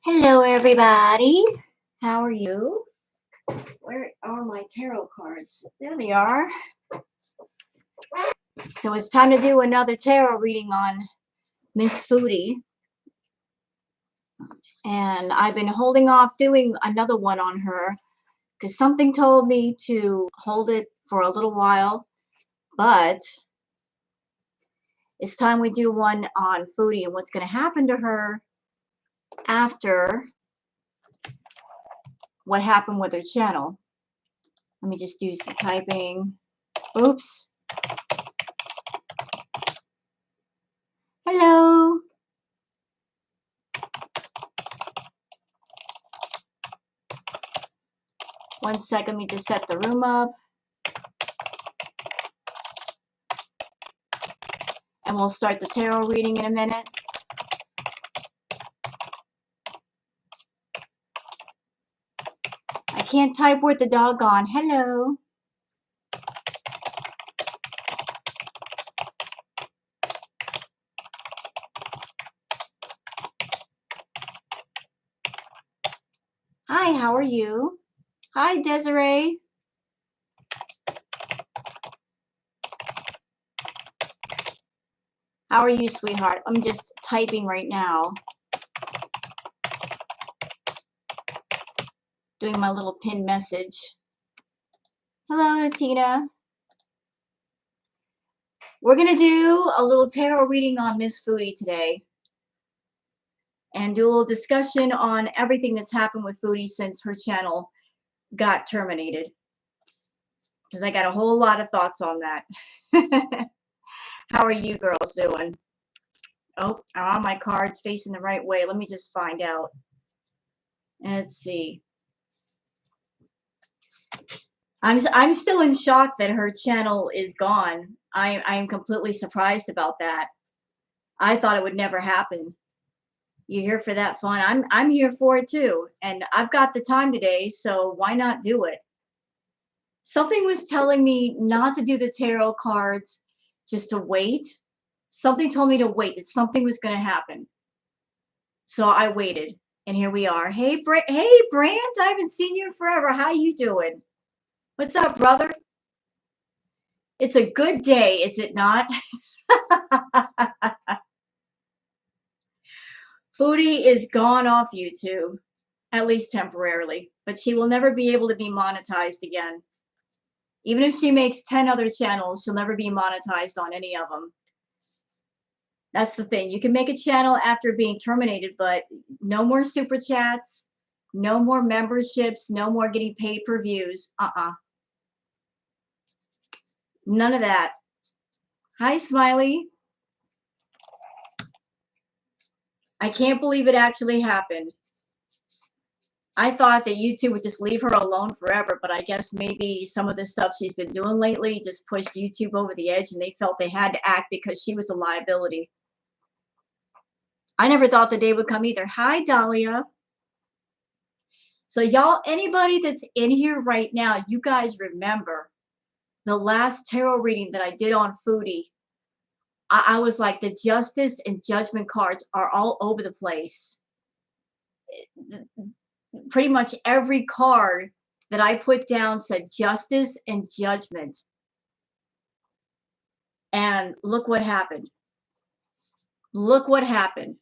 Hello, everybody. How are you? Where are my tarot cards? There they are. So it's time to do another tarot reading on Miss Foodie. And I've been holding off doing another one on her because something told me to hold it for a little while. But it's time we do one on Foodie and what's going to happen to her after what happened with her channel. Let me just do some typing. Oops. Hello. One second, let me just set the room up. And we'll start the tarot reading in a minute. I can't type with the dog on. Hello. Hi, how are you? Hi, Desiree. How are you, sweetheart? I'm just typing right now. Doing my little pin message. Hello, Tina. We're going to do a little tarot reading on Miss Foodie today. And do a little discussion on everything that's happened with Foodie since her channel got terminated. Because I got a whole lot of thoughts on that. How are you girls doing? Oh, are my cards facing the right way? Let me just find out. Let's see. I'm still in shock that her channel is gone. I'm completely surprised about that. I thought it would never happen. You here for that fun? I'm here for it too. And I've got the time today, so why not do it? Something was telling me not to do the tarot cards, just to wait. Something told me to wait, that something was going to happen. So I waited, and here we are. Hey, Brant, I haven't seen you in forever. How you doing? What's up, brother? It's a good day, is it not? Foodie is gone off YouTube, at least temporarily, but she will never be able to be monetized again. Even if she makes 10 other channels, she'll never be monetized on any of them. That's the thing. You can make a channel after being terminated, but no more super chats, no more memberships, no more getting paid per views. None of that. Hi, Smiley. I can't believe it actually happened. I thought that YouTube would just leave her alone forever, but I guess maybe some of the stuff she's been doing lately just pushed YouTube over the edge and they felt they had to act because she was a liability. I never thought the day would come either. Hi, Dahlia. So y'all, anybody that's in here right now, you guys remember the last tarot reading that I did on Foodie. I was like, the justice and judgment cards are all over the place. Pretty much every card that I put down said justice and judgment. And look what happened. Look what happened.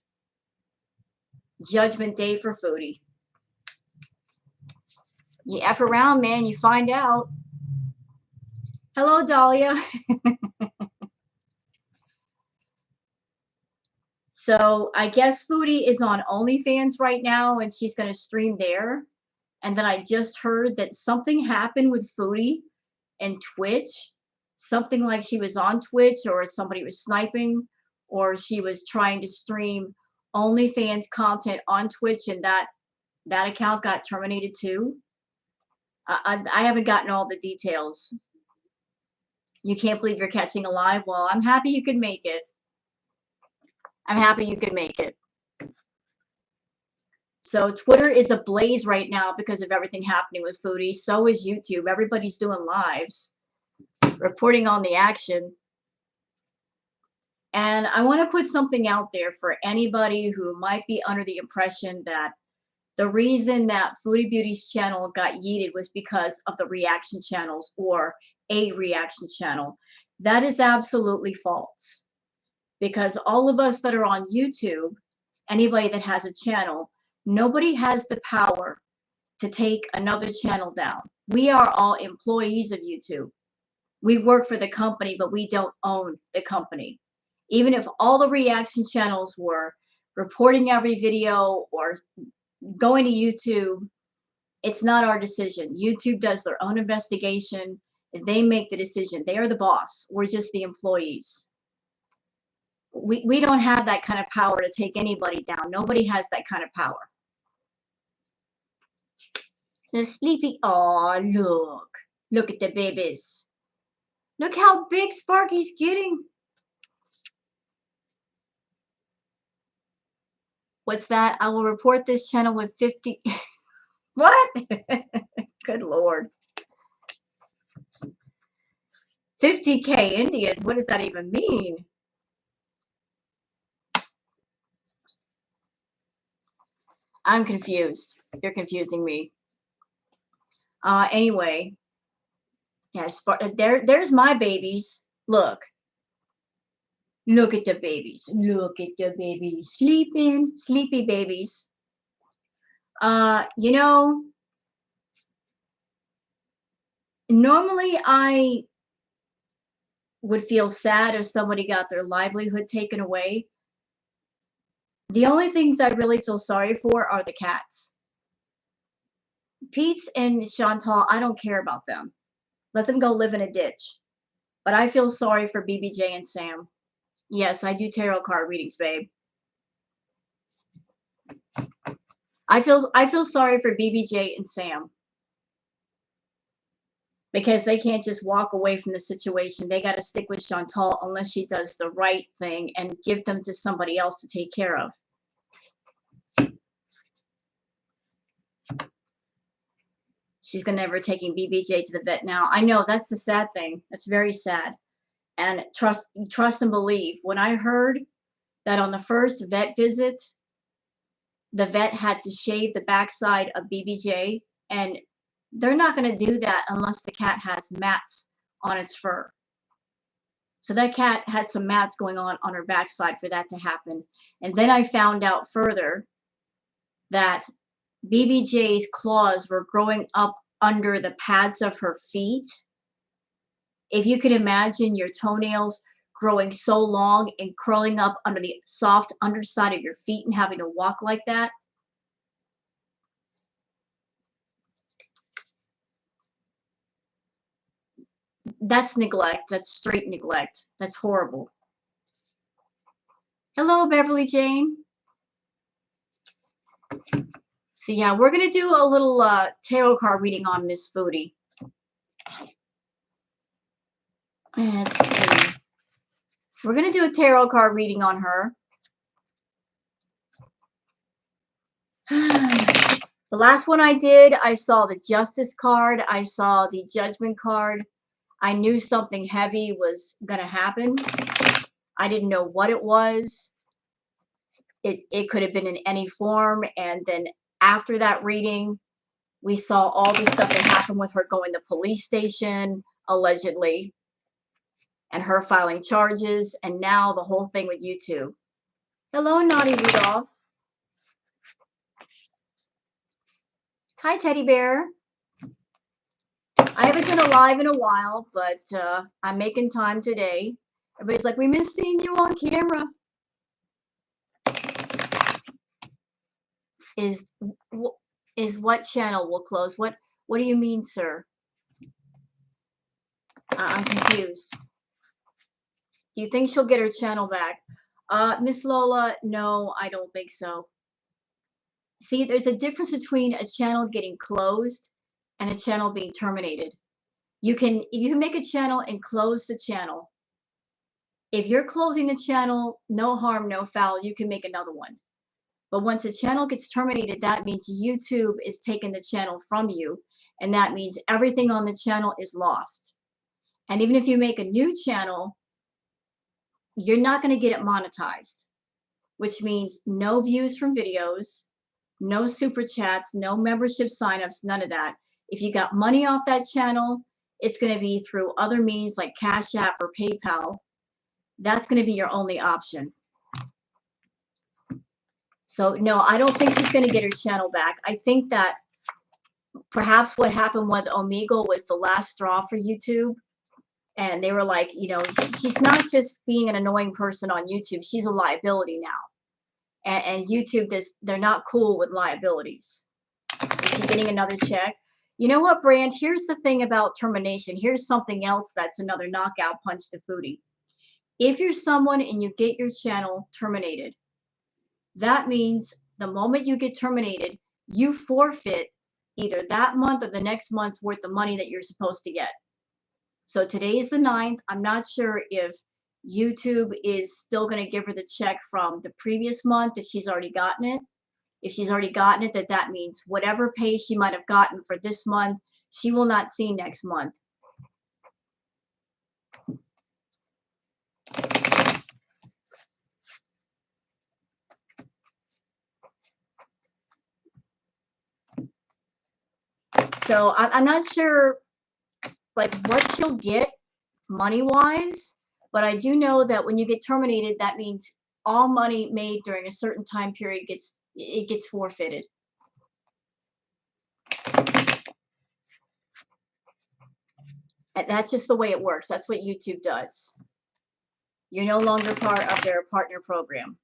Judgment Day for Foodie. You F around, man, you find out. Hello, Dahlia. So I guess Foodie is on OnlyFans right now and she's going to stream there. And then I just heard that something happened with Foodie and Twitch. Something like she was on Twitch or somebody was sniping or she was trying to stream OnlyFans content on Twitch and that account got terminated too. I haven't gotten all the details. You can't believe you're catching a live. Well, I'm happy you could make it. I'm happy you could make it. So Twitter is ablaze right now because of everything happening with Foodie. So is YouTube. Everybody's doing lives, reporting on the action. And I want to put something out there for anybody who might be under the impression that The reason that Foodie Beauty's channel got yeeted was because of the reaction channels or a reaction channel. That is absolutely false. Because all of us that are on YouTube, anybody that has a channel, nobody has the power to take another channel down. We are all employees of YouTube. We work for the company, but we don't own the company. Even if all the reaction channels were reporting every video or going to YouTube, it's not our decision. YouTube does their own investigation. They make the decision. They are the boss. We're just the employees. We don't have that kind of power to take anybody down. Nobody has that kind of power. The sleepy, oh, look at the babies. Look how big Sparky's getting. What's that? I will report this channel with 50. What? Good Lord. 50K Indians. What does that even mean? I'm confused. You're confusing me. Anyway. Yeah, there's my babies. Look. Look at the babies. Look at the babies. Sleeping. Sleepy babies. You know, normally I would feel sad if somebody got their livelihood taken away. The only things I really feel sorry for are the cats. Peetz and Chantal, I don't care about them. Let them go live in a ditch. But I feel sorry for BBJ and Sam. Yes, I do tarot card readings, babe. I feel sorry for BBJ and Sam. Because they can't just walk away from the situation. They got to stick with Chantal unless she does the right thing and give them to somebody else to take care of. She's going to never taking BBJ to the vet now. I know, that's the sad thing. That's very sad. And trust and believe. When I heard that on the first vet visit, the vet had to shave the backside of BBJ, and they're not going to do that unless the cat has mats on its fur. So that cat had some mats going on her backside for that to happen. And then I found out further that BBJ's claws were growing up under the pads of her feet. If you could imagine your toenails growing so long and curling up under the soft underside of your feet and having to walk like that. That's neglect. That's straight neglect. That's horrible. Hello, Beverly Jane. So yeah, we're going to do a little tarot card reading on Miss Foodie. Let's see. We're going to do a tarot card reading on her. The last one I did, I saw the Justice card. I saw the Judgment card. I knew something heavy was going to happen. I didn't know what it was. It could have been in any form. And then after that reading, we saw all the stuff that happened with her going to police station, allegedly, and her filing charges, and now the whole thing with YouTube. Hello, Naughty Rudolph. Hi, Teddy Bear. I haven't done a live in a while, but I'm making time today. Everybody's like, we miss seeing you on camera. Is what channel will close? What do you mean, sir? I'm confused. Do you think she'll get her channel back? Miss Lola, no, I don't think so. See, there's a difference between a channel getting closed and a channel being terminated. You can make a channel and close the channel. If you're closing the channel, no harm, no foul, you can make another one. But once a channel gets terminated, that means YouTube is taking the channel from you, and that means everything on the channel is lost. And even if you make a new channel, you're not going to get it monetized, which means no views from videos, No super chats, no membership signups, none of that. If you got money off that channel, it's going to be through other means like Cash App or PayPal. That's going to be your only option. So no, I don't think she's going to get her channel back. I think that perhaps what happened with Omegle was the last straw for YouTube. And they were like, you know, she's not just being an annoying person on YouTube. She's a liability now. And YouTube, they're not cool with liabilities. Is she getting another check? You know what, Brand? Here's the thing about termination. Here's something else that's another knockout punch to Foodie. If you're someone and you get your channel terminated, that means the moment you get terminated, you forfeit either that month or the next month's worth of money that you're supposed to get. So today is the 9th. I'm not sure if YouTube is still going to give her the check from the previous month if she's already gotten it. If she's already gotten it, that means whatever pay she might have gotten for this month, she will not see next month. So I'm not sure like what she'll get money-wise, but I do know that when you get terminated, that means all money made during a certain time period gets forfeited. And that's just the way it works. That's what YouTube does. You're no longer part of their partner program.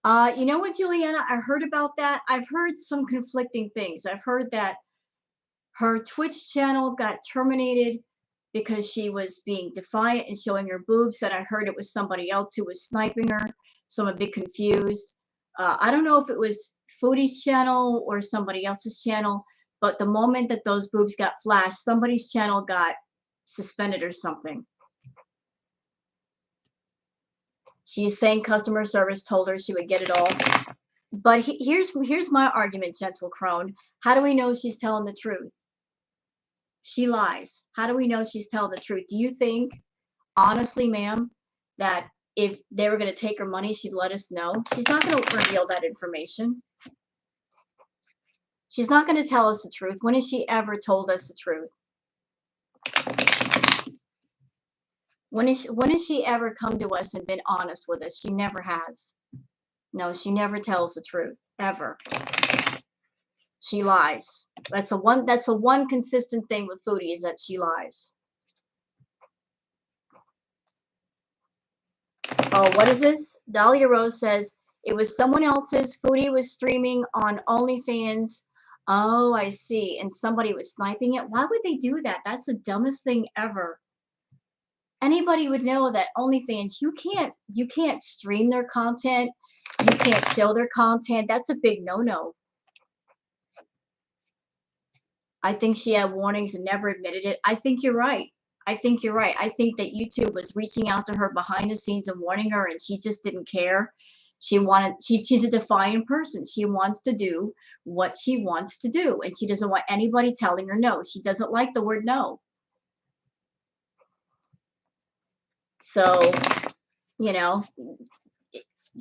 You know what, Juliana? I heard about that. I've heard some conflicting things. I've heard that her Twitch channel got terminated because she was being defiant and showing her boobs. And I heard it was somebody else who was sniping her. So I'm a bit confused. I don't know if it was Foodie's channel or somebody else's channel, but the moment that those boobs got flashed, somebody's channel got suspended or something. She's saying customer service told her she would get it all. But here's my argument, Gentle Crone. How do we know she's telling the truth? She lies. How do we know she's telling the truth? Do you think, honestly, ma'am, that if they were going to take her money, she'd let us know? She's not going to reveal that information. She's not going to tell us the truth. When has she ever told us the truth? When has she ever come to us and been honest with us? She never has. No, she never tells the truth, ever. She lies. That's the one consistent thing with Foodie is that she lies. Oh, what is this? Dahlia Rose says, it was someone else's. Foodie was streaming on OnlyFans. Oh, I see. And somebody was sniping it. Why would they do that? That's the dumbest thing ever. Anybody would know that OnlyFans, you can't stream their content. You can't show their content. That's a big no-no. I think she had warnings and never admitted it. I think you're right. I think you're right. I think that YouTube was reaching out to her behind the scenes and warning her, and she just didn't care. She's a defiant person. She wants to do what she wants to do, and she doesn't want anybody telling her no. She doesn't like the word no. So, you know,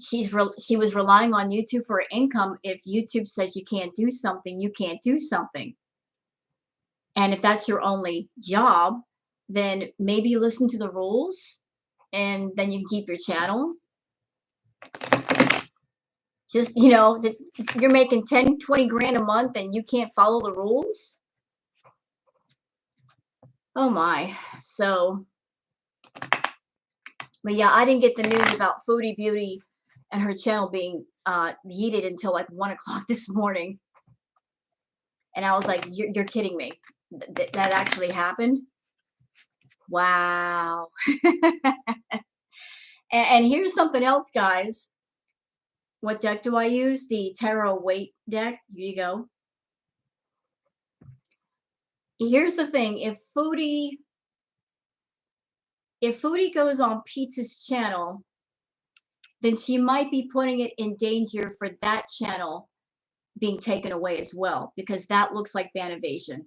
she was relying on YouTube for income. If YouTube says you can't do something, you can't do something. And if that's your only job, then maybe listen to the rules and then you can keep your channel. Just, you know, you're making 10, 20 grand a month and you can't follow the rules. Oh my. So, but yeah, I didn't get the news about Foodie Beauty and her channel being yeeted until like 1 o'clock this morning. And I was like, you're kidding me. That actually happened? Wow. And here's something else, guys. What deck do I use? The Tarot Weight deck. Here you go. Here's the thing. If Foodie goes on Peetz's channel, then she might be putting it in danger for that channel being taken away as well, because that looks like ban evasion.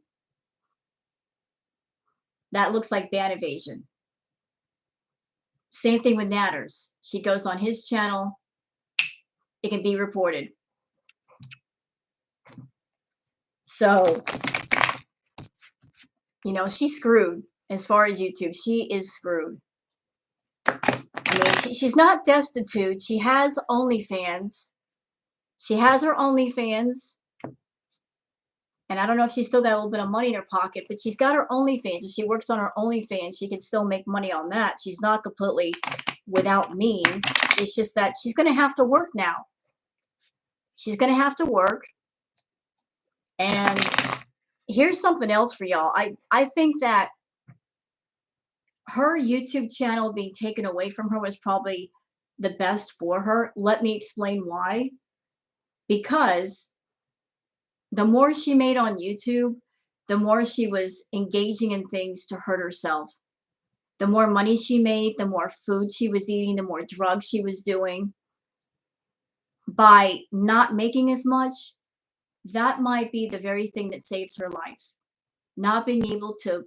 That looks like ban evasion. Same thing with Nader's. She goes on his channel. it can be reported. So, you know, she's screwed as far as YouTube. She is screwed. I mean, she's not destitute. She has OnlyFans. She has her OnlyFans. And I don't know if she's still got a little bit of money in her pocket, but she's got her OnlyFans. If she works on her OnlyFans, she can still make money on that. She's not completely without means. It's just that she's going to have to work now. She's going to have to work. And here's something else for y'all. I think that her YouTube channel being taken away from her was probably the best for her. Let me explain why. Because the more she made on YouTube, the more she was engaging in things to hurt herself. The more money she made, the more food she was eating, the more drugs she was doing. By not making as much, that might be the very thing that saves her life. Not being able to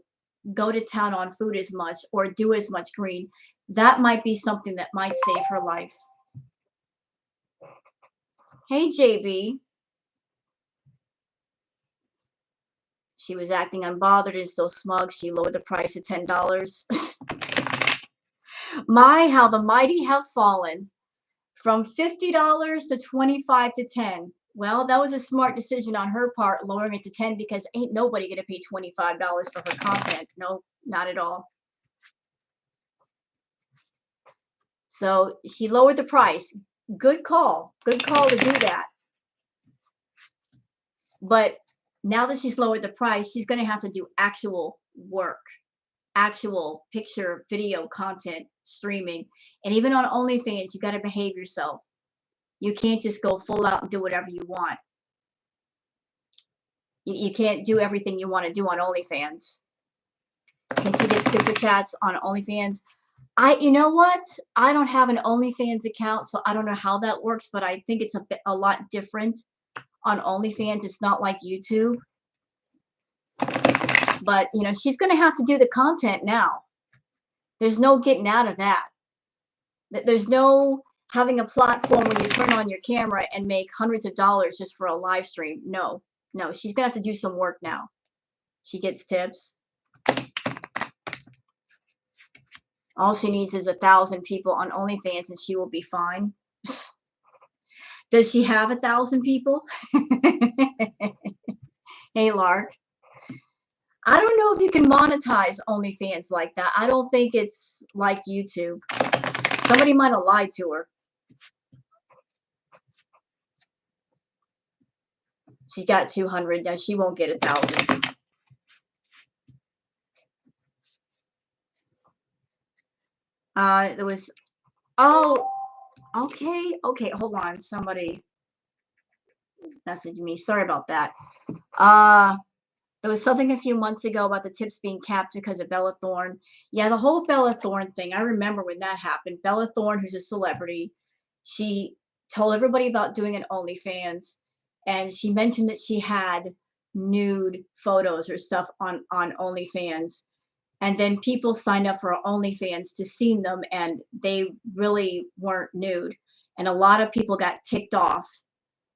go to town on food as much or do as much green, that might be something that might save her life. Hey, JB. She was acting unbothered and still smug. She lowered the price to $10. My, how the mighty have fallen. From $50 to $25 to $10. Well, that was a smart decision on her part, lowering it to $10, because ain't nobody going to pay $25 for her content. No, not at all. So she lowered the price. Good call. Good call to do that. But now that she's lowered the price, she's going to have to do actual work, actual picture, video content, streaming. And even on OnlyFans, you got to behave yourself. You can't just go full out and do whatever you want. You can't do everything you want to do on OnlyFans. Can she get super chats on OnlyFans? You know what? I don't have an OnlyFans account, so I don't know how that works, but I think it's a lot different on OnlyFans. It's not like YouTube. But, you know, she's going to have to do the content now. There's no getting out of that. There's no having a platform where you turn on your camera and make hundreds of dollars just for a live stream. No, no, she's going to have to do some work now. She gets tips. All she needs is 1,000 people on OnlyFans and she will be fine. Does she have 1,000 people? Hey, Lark. I don't know if you can monetize OnlyFans like that. I don't think it's like YouTube. Somebody might have lied to her. She's got 200. Now she won't get 1,000. There was, oh, okay, hold on. Somebody messaged me. Sorry about that. There was something a few months ago about the tips being capped because of Bella Thorne. Yeah, the whole Bella Thorne thing. I remember when that happened. Bella Thorne, who's a celebrity, she told everybody about doing an OnlyFans, and she mentioned that she had nude photos or stuff on OnlyFans. And then people signed up for OnlyFans to see them, and they really weren't nude. And a lot of people got ticked off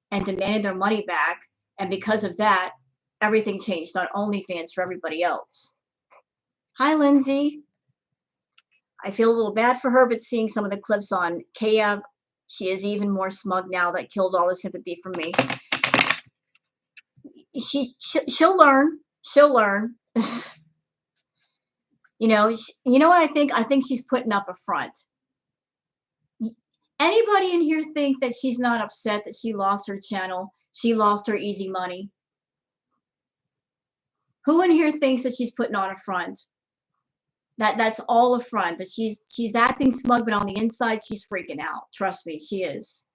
and demanded their money back. And because of that, everything changed on OnlyFans for everybody else. Hi, Lindsay. I feel a little bad for her, but seeing some of the clips on Kiev, she is even more smug now. That killed all the sympathy from me. She'll learn. She'll learn. You know what I think? I think she's putting up a front. Anybody in here think that she's not upset that she lost her channel? She lost her easy money? Who in here thinks that she's putting on a front? That's all a front. That she's acting smug, but on the inside she's freaking out. Trust me, she is.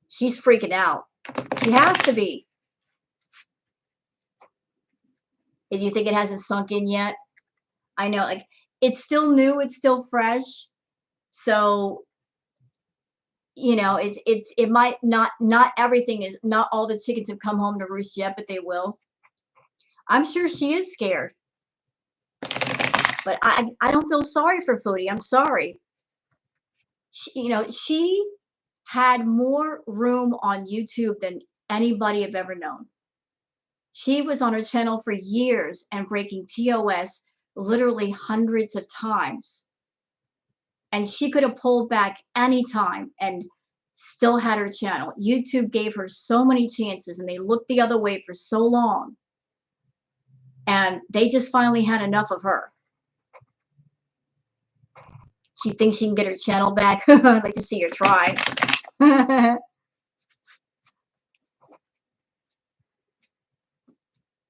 She's freaking out. She has to be. If you think it hasn't sunk in yet, I know, like, it's still new, it's still fresh. So, you know, it might not everything is, not all the chickens have come home to roost yet, but they will. I'm sure she is scared. But I don't feel sorry for Foodie. I'm sorry. She had more room on YouTube than anybody I've ever known. She was on her channel for years and breaking TOS literally hundreds of times. And she could have pulled back anytime and still had her channel. YouTube gave her so many chances and they looked the other way for so long. And they just finally had enough of her. She thinks she can get her channel back. I'd like to see her try.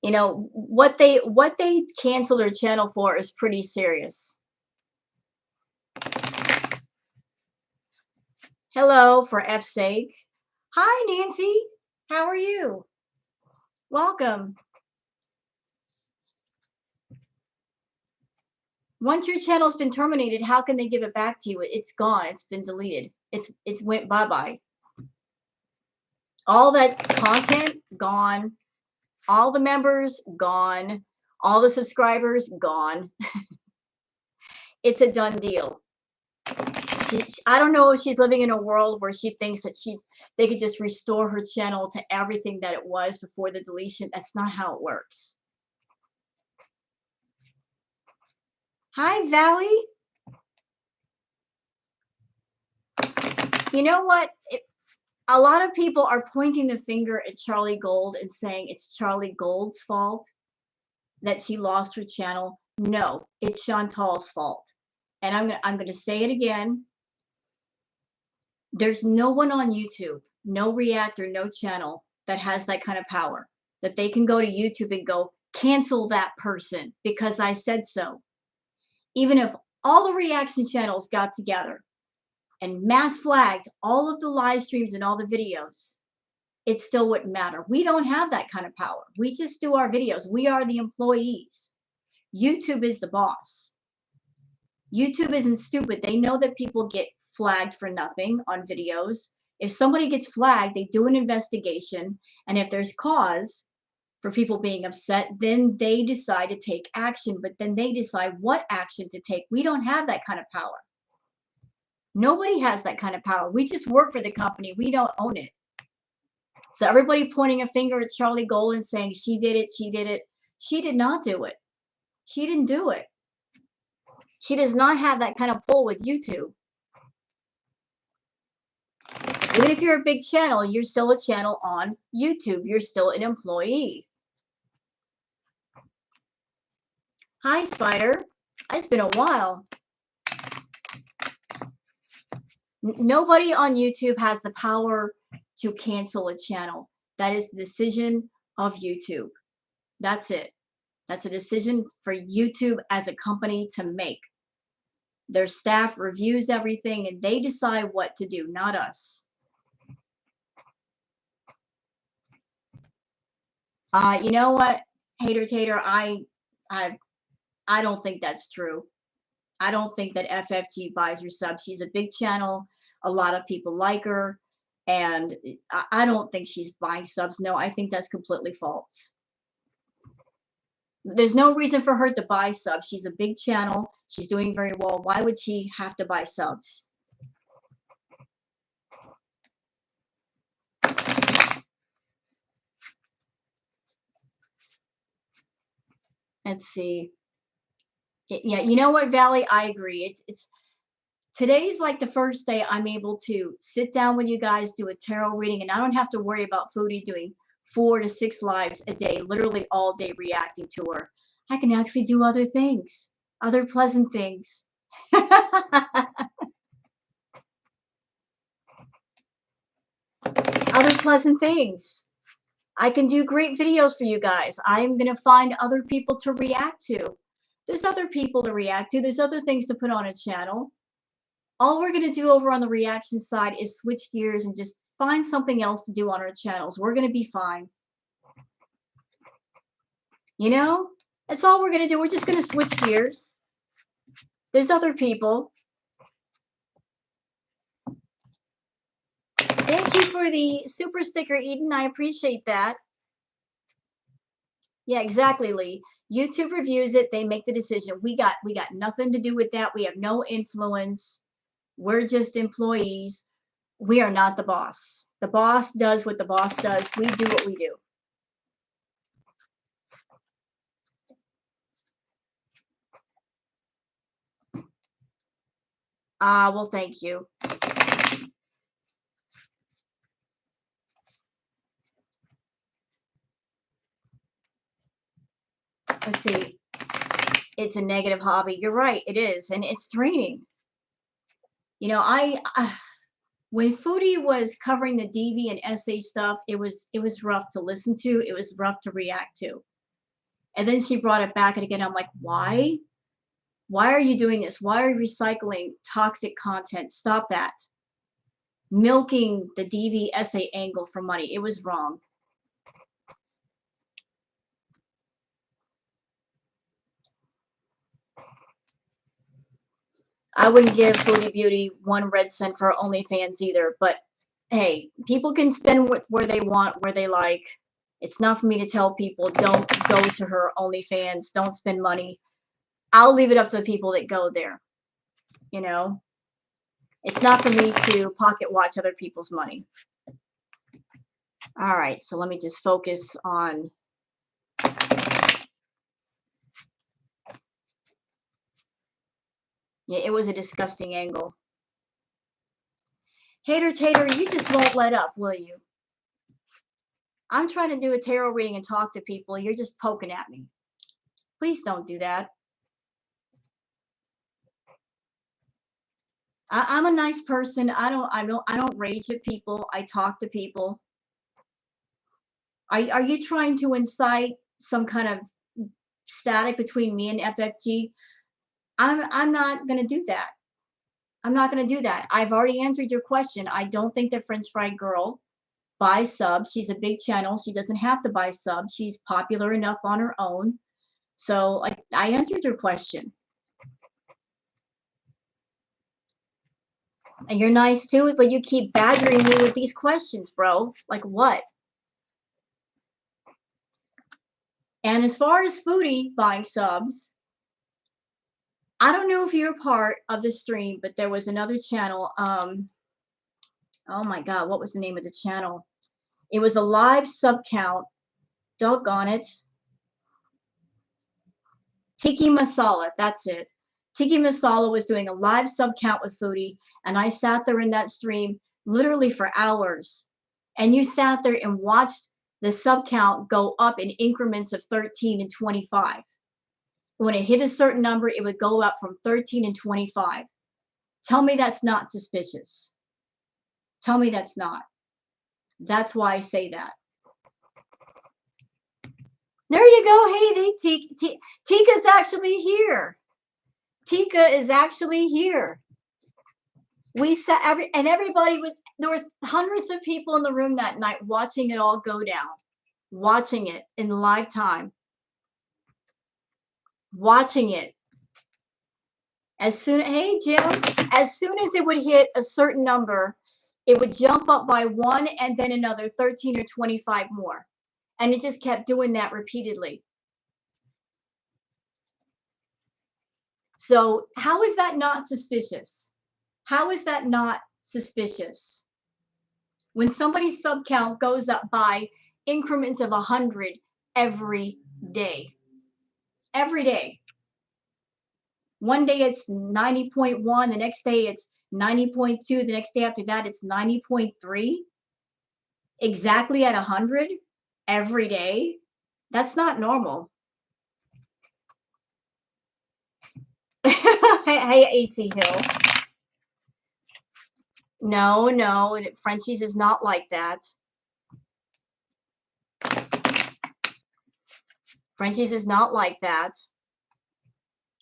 You know, what they canceled her channel for is pretty serious. Hello, for F's sake. Hi, Nancy. How are you? Welcome. Once your channel's been terminated, how can they give it back to you? It's gone. It's been deleted. It's went bye-bye. All that content gone. All the members gone. All the subscribers gone. It's a done deal. I don't know if she's living in a world where she thinks that they could just restore her channel to everything that it was before the deletion. That's not how it works. Hi, Valley. You know what? A lot of people are pointing the finger at Charlie Gold and saying it's Charlie Gold's fault that she lost her channel. No, it's Chantal's fault. And I'm going to say it again. There's no one on YouTube, no reactor, no channel that has that kind of power, that they can go to YouTube and go, cancel that person because I said so. Even if all the reaction channels got together and mass flagged all of the live streams and all the videos, it still wouldn't matter. We don't have that kind of power. We just do our videos. We are the employees. YouTube is the boss. YouTube isn't stupid. They know that people get flagged for nothing on videos. If somebody gets flagged, they do an investigation. And if there's cause for people being upset, then they decide to take action. But then they decide what action to take. We don't have that kind of power. Nobody has that kind of power. We just work for the company. We don't own it. So everybody pointing a finger at Charlie Gold and saying she did it, she did it. She did not do it. She didn't do it. She does not have that kind of pull with YouTube. Even if you're a big channel, you're still a channel on YouTube. You're still an employee. Hi, Spider. It's been a while. Nobody on YouTube has the power to cancel a channel. That is the decision of YouTube. That's it. That's a decision for YouTube as a company to make. Their staff reviews everything and they decide what to do, not us. You know what, Hater Tater, I don't think that's true. I don't think that FFG buys her sub. She's a big channel. A lot of people like her. And I don't think she's buying subs. No, I think that's completely false. There's no reason for her to buy subs. She's a big channel. She's doing very well. Why would she have to buy subs? Let's see. Yeah, you know what, Valley? I agree. Today's like the first day I'm able to sit down with you guys, do a tarot reading, and I don't have to worry about Foodie doing 4 to 6 lives a day, literally all day reacting to her. I can actually do other things, other pleasant things. Other pleasant things. I can do great videos for you guys. I'm going to find other people to react to. There's other people to react to. There's other things to put on a channel. All we're going to do over on the reaction side is switch gears and just find something else to do on our channels. We're going to be fine. You know, that's all we're going to do. We're just going to switch gears. There's other people. Thank you for the super sticker, Eden. I appreciate that. Yeah, exactly, Lee. YouTube reviews it. They make the decision. We got nothing to do with that. We have no influence. We're just employees. We are not the boss. The boss does what the boss does. We do what we do. Well, thank you. Let's see. It's a negative hobby. You're right. It is. And it's draining. You know, when Foodie was covering the DV and SA stuff, it was rough to listen to. It was rough to react to. And then she brought it back and again. I'm like, why? Why are you doing this? Why are you recycling toxic content? Stop that. Milking the DV SA angle for money. It was wrong. I wouldn't give Foodie Beauty 1 red cent for OnlyFans either. But hey, people can spend where they want, where they like. It's not for me to tell people don't go to her OnlyFans, don't spend money. I'll leave it up to the people that go there. You know, it's not for me to pocket watch other people's money. All right, so let me just focus on. Yeah, it was a disgusting angle. Hater Tater, you just won't let up, will you? I'm trying to do a tarot reading and talk to people. You're just poking at me. Please don't do that. I'm a nice person. I don't rage at people. I talk to people. Are you trying to incite some kind of static between me and FFG? I'm not gonna do that. I'm not gonna do that. I've already answered your question. I don't think that French Fry Girl buys subs. She's a big channel. She doesn't have to buy subs. She's popular enough on her own. So I answered your question. And you're nice to it, but you keep badgering me with these questions, bro. Like what? And as far as Foodie buying subs, I don't know if you're part of the stream, but there was another channel. Oh my God, what was the name of the channel? It was a live sub count. Doggone it. Tiki Masala, that's it. Tiki Masala was doing a live sub count with Foodie, and I sat there in that stream literally for hours. And you sat there and watched the sub count go up in increments of 13 and 25. When it hit a certain number, it would go up from 13 and 25. Tell me that's not suspicious. Tell me that's not. That's why I say that. There you go, Haiti. Tika's actually here. Tika is actually here. We sat everybody was there were hundreds of people in the room that night watching it all go down, watching it in live time, watching it. Hey Jim, as soon as it would hit a certain number, it would jump up by 1 and then another 13 or 25 more. And it just kept doing that repeatedly. So how is that not suspicious? How is that not suspicious? When somebody's sub count goes up by increments of 100 every day. Every day. One day it's 90.1, the next day it's 90.2, the next day after that it's 90.3. Exactly at 100 every day. That's not normal. Hey, AC Hill. No, Frenchie's is not like that. Frenchie's is not like that.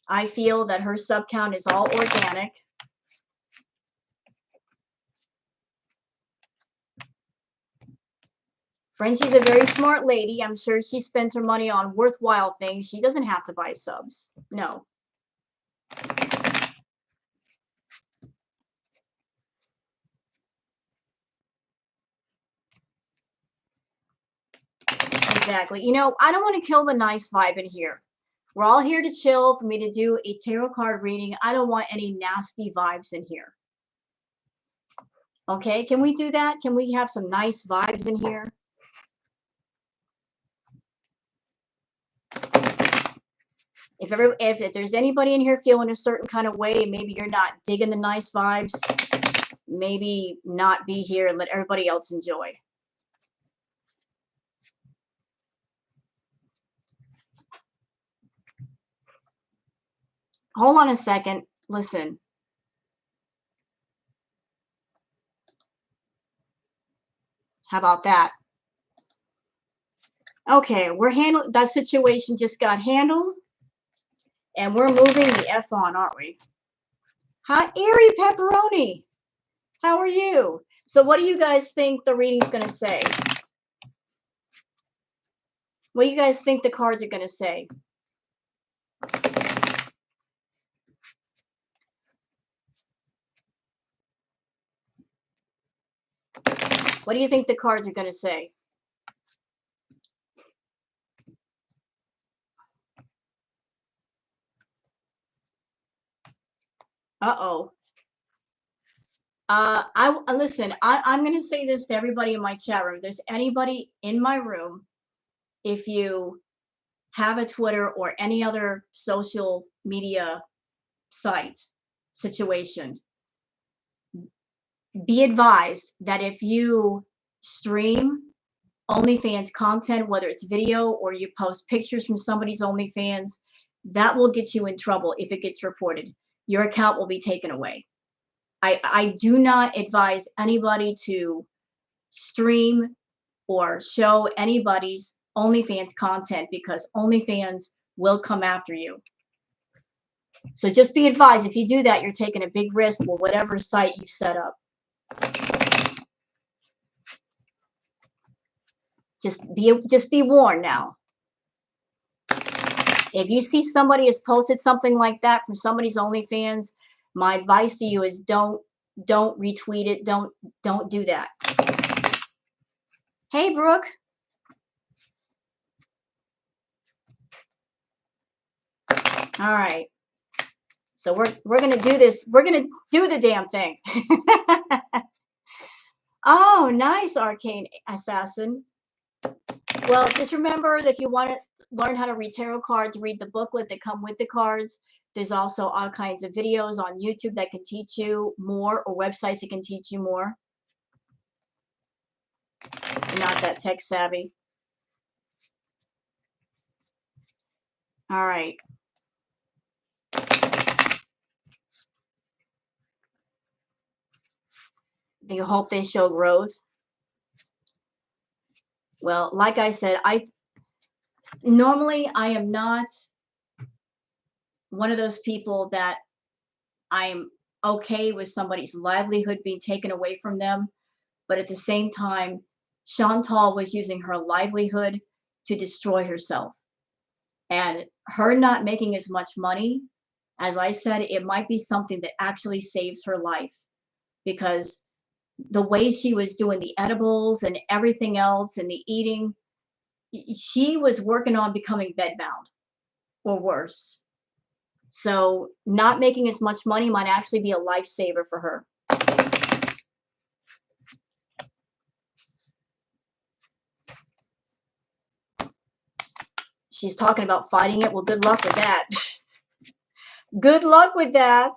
I feel that her sub count is all organic. Frenchie's a very smart lady. I'm sure she spends her money on worthwhile things. She doesn't have to buy subs. No. Exactly. You know, I don't want to kill the nice vibe in here. We're all here to chill, for me to do a tarot card reading. I don't want any nasty vibes in here. Okay, can we do that? Can we have some nice vibes in here? If there's anybody in here feeling a certain kind of way, maybe you're not digging the nice vibes, maybe not be here and let everybody else enjoy. Hold on a second. Listen. How about that? Okay, we're handling that situation just got handled, and we're moving the F on, aren't we? Hi, Eerie Pepperoni. How are you? So what do you guys think the reading's going to say? What do you guys think the cards are going to say? What do you think the cards are going to say? Uh-oh. Listen, I'm going to say this to everybody in my chat room. If there's anybody in my room, if you have a Twitter or any other social media site situation, be advised that if you stream OnlyFans content, whether it's video or you post pictures from somebody's OnlyFans, that will get you in trouble if it gets reported. Your account will be taken away. I do not advise anybody to stream or show anybody's OnlyFans content because OnlyFans will come after you. So just be advised, if you do that, you're taking a big risk with whatever site you set up. Just be warned now. If you see somebody has posted something like that from somebody's OnlyFans, my advice to you is don't retweet it. Don't do that. Hey, Brooke. All right. So we're gonna do this. We're gonna do the damn thing. Oh, nice, Arcane Assassin. Well, just remember that if you want to learn how to read tarot cards, read the booklet that come with the cards. There's also all kinds of videos on YouTube that can teach you more, or websites that can teach you more. You're not that tech savvy. All right. Do you hope they show growth? Well, like I said, normally I am not one of those people that I'm okay with somebody's livelihood being taken away from them. But at the same time, Chantal was using her livelihood to destroy herself. And her not making as much money, as I said, it might be something that actually saves her life, because the way she was doing the edibles and everything else and the eating, she was working on becoming bedbound or worse. So not making as much money might actually be a lifesaver for her. She's talking about fighting it. Well, good luck with that. Good luck with that.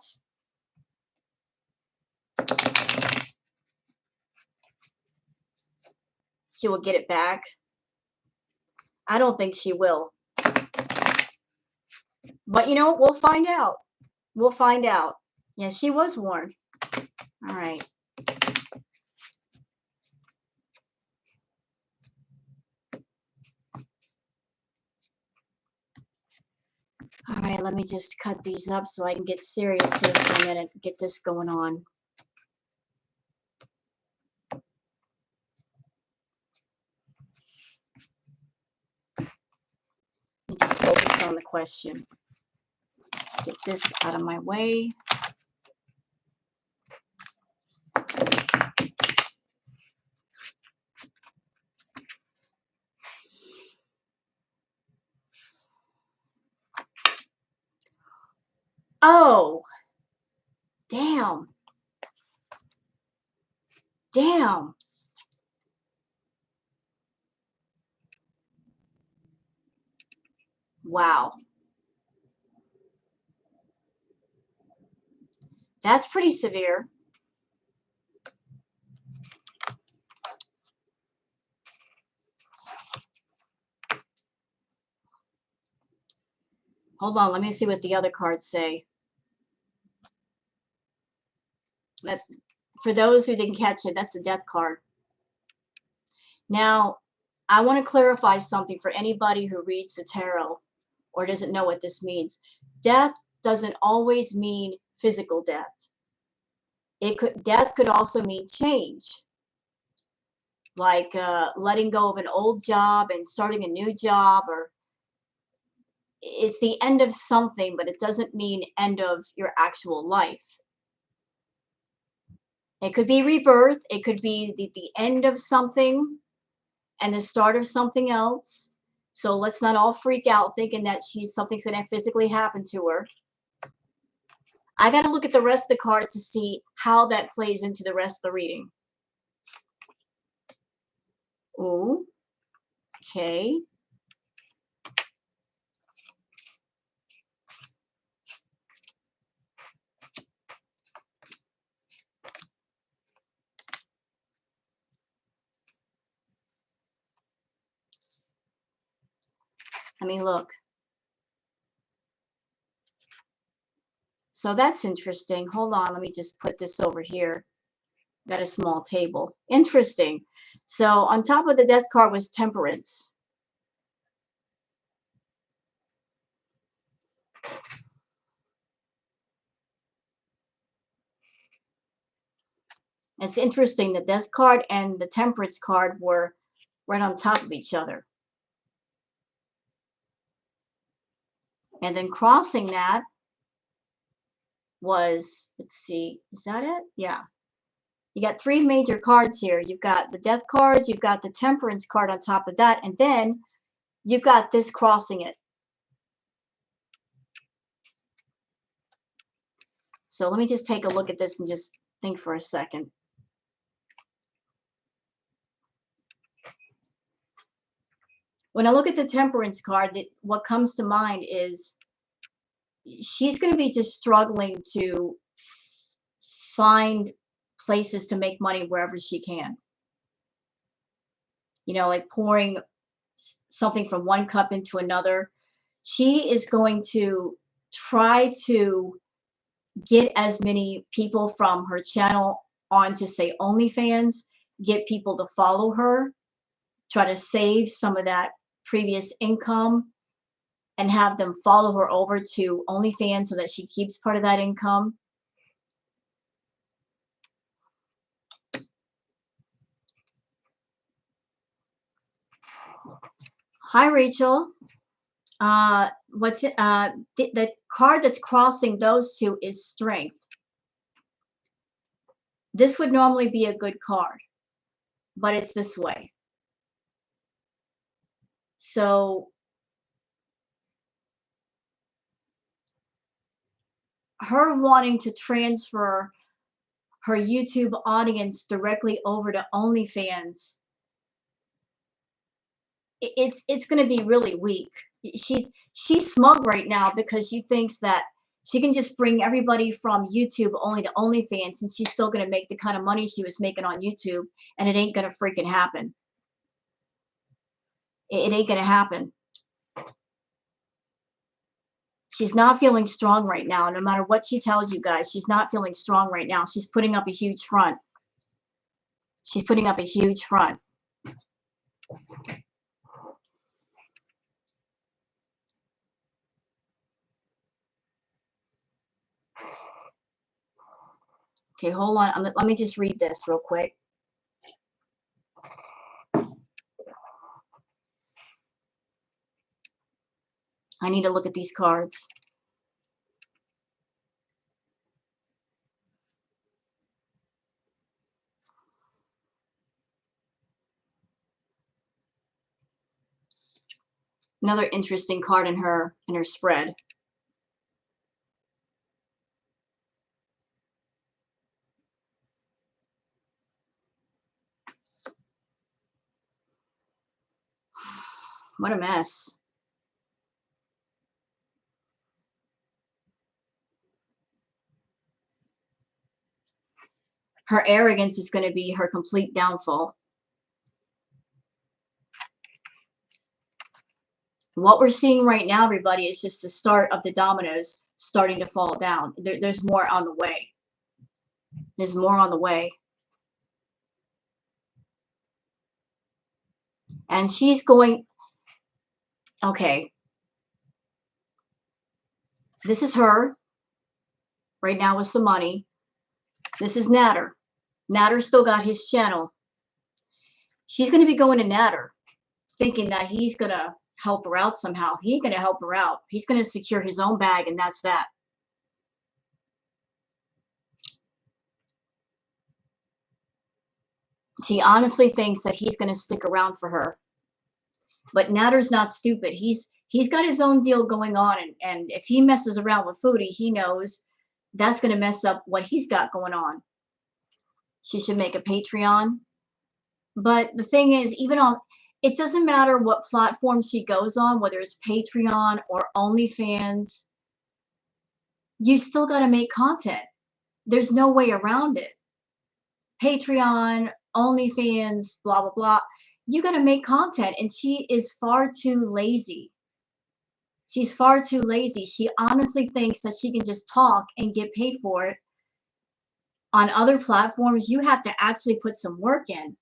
She will get it back. I don't think she will. But you know, we'll find out. We'll find out. Yeah, she was warned. All right. All right, let me just cut these up so I can get serious here for a minute, get this going on. Let me just focus on the question. Get this out of my way. Oh, damn. Damn. Wow. That's pretty severe. Hold on, let me see what the other cards say. That's, for those who didn't catch it, that's the death card. Now, I want to clarify something for anybody who reads the tarot or doesn't know what this means. Death doesn't always mean physical death. Death could also mean change, like letting go of an old job and starting a new job, or it's the end of something, but it doesn't mean end of your actual life. It could be rebirth. It could be the end of something and the start of something else. So let's not all freak out thinking that something's going to physically happen to her. I got to look at the rest of the cards to see how that plays into the rest of the reading. Ooh, okay. I mean, look. So that's interesting. Hold on, let me just put this over here. Got a small table. Interesting. So on top of the death card was temperance. It's interesting, the death card and the temperance card were right on top of each other. And then crossing that was, let's see, is that it? Yeah. You got three major cards here. You've got the death card, you've got the temperance card on top of that, and then you've got this crossing it. So let me just take a look at this and just think for a second. When I look at the temperance card, what comes to mind is she's going to be just struggling to find places to make money wherever she can. You know, like pouring something from one cup into another. She is going to try to get as many people from her channel onto, say, OnlyFans, get people to follow her, try to save some of that previous income and have them follow her over to OnlyFans so that she keeps part of that income. Hi, Rachel. What's it? The card that's crossing those two is strength. This would normally be a good card, but it's this way. So her wanting to transfer her YouTube audience directly over to OnlyFans, it's going to be really weak. She's smug right now because she thinks that she can just bring everybody from YouTube only to OnlyFans and she's still going to make the kind of money she was making on YouTube, and it ain't going to freaking happen. It ain't going to happen. She's not feeling strong right now. No matter what she tells you guys, she's not feeling strong right now. She's putting up a huge front. She's putting up a huge front. Okay, hold on. Let me just read this real quick. I need to look at these cards. Another interesting card in her spread. What a mess. Her arrogance is going to be her complete downfall. What we're seeing right now, everybody, is just the start of the dominoes starting to fall down. There's more on the way. There's more on the way. And she's going, okay, this is her right now with some money. This is Nader. Nader still got his channel. She's going to be going to Nader thinking that he's going to help her out somehow. He ain't going to help her out. He's going to secure his own bag, and that's that. She honestly thinks that he's going to stick around for her. But Nader's not stupid. He's got his own deal going on, and if he messes around with Foodie, he knows that's going to mess up what he's got going on. She should make a Patreon. But the thing is, even on, it doesn't matter what platform she goes on, whether it's Patreon or OnlyFans, you still got to make content. There's no way around it. Patreon, OnlyFans, blah, blah, blah. You got to make content, and she is far too lazy. She's far too lazy. She honestly thinks that she can just talk and get paid for it. On other platforms, you have to actually put some work in.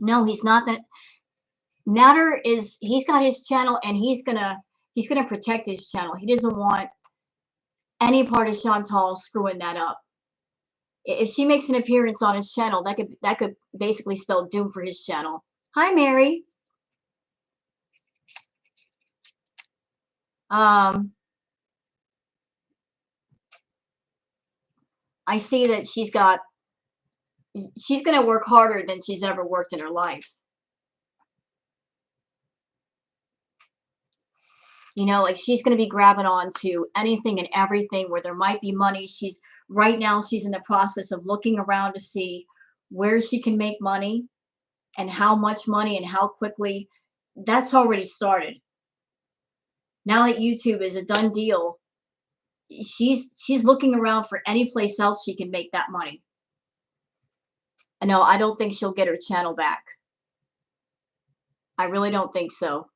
No, he's not gonna. Nader is, he's got his channel, and he's gonna protect his channel. He doesn't want any part of Chantal screwing that up. If she makes an appearance on his channel, that could basically spell doom for his channel. Hi, Mary. I see that she's going to work harder than she's ever worked in her life. You know, like she's going to be grabbing on to anything and everything where there might be money. Right now she's in the process of looking around to see where she can make money and how much money and how quickly. That's already started. Now that YouTube is a done deal, she's looking around for any place else she can make that money. No, I don't think she'll get her channel back. I really don't think so.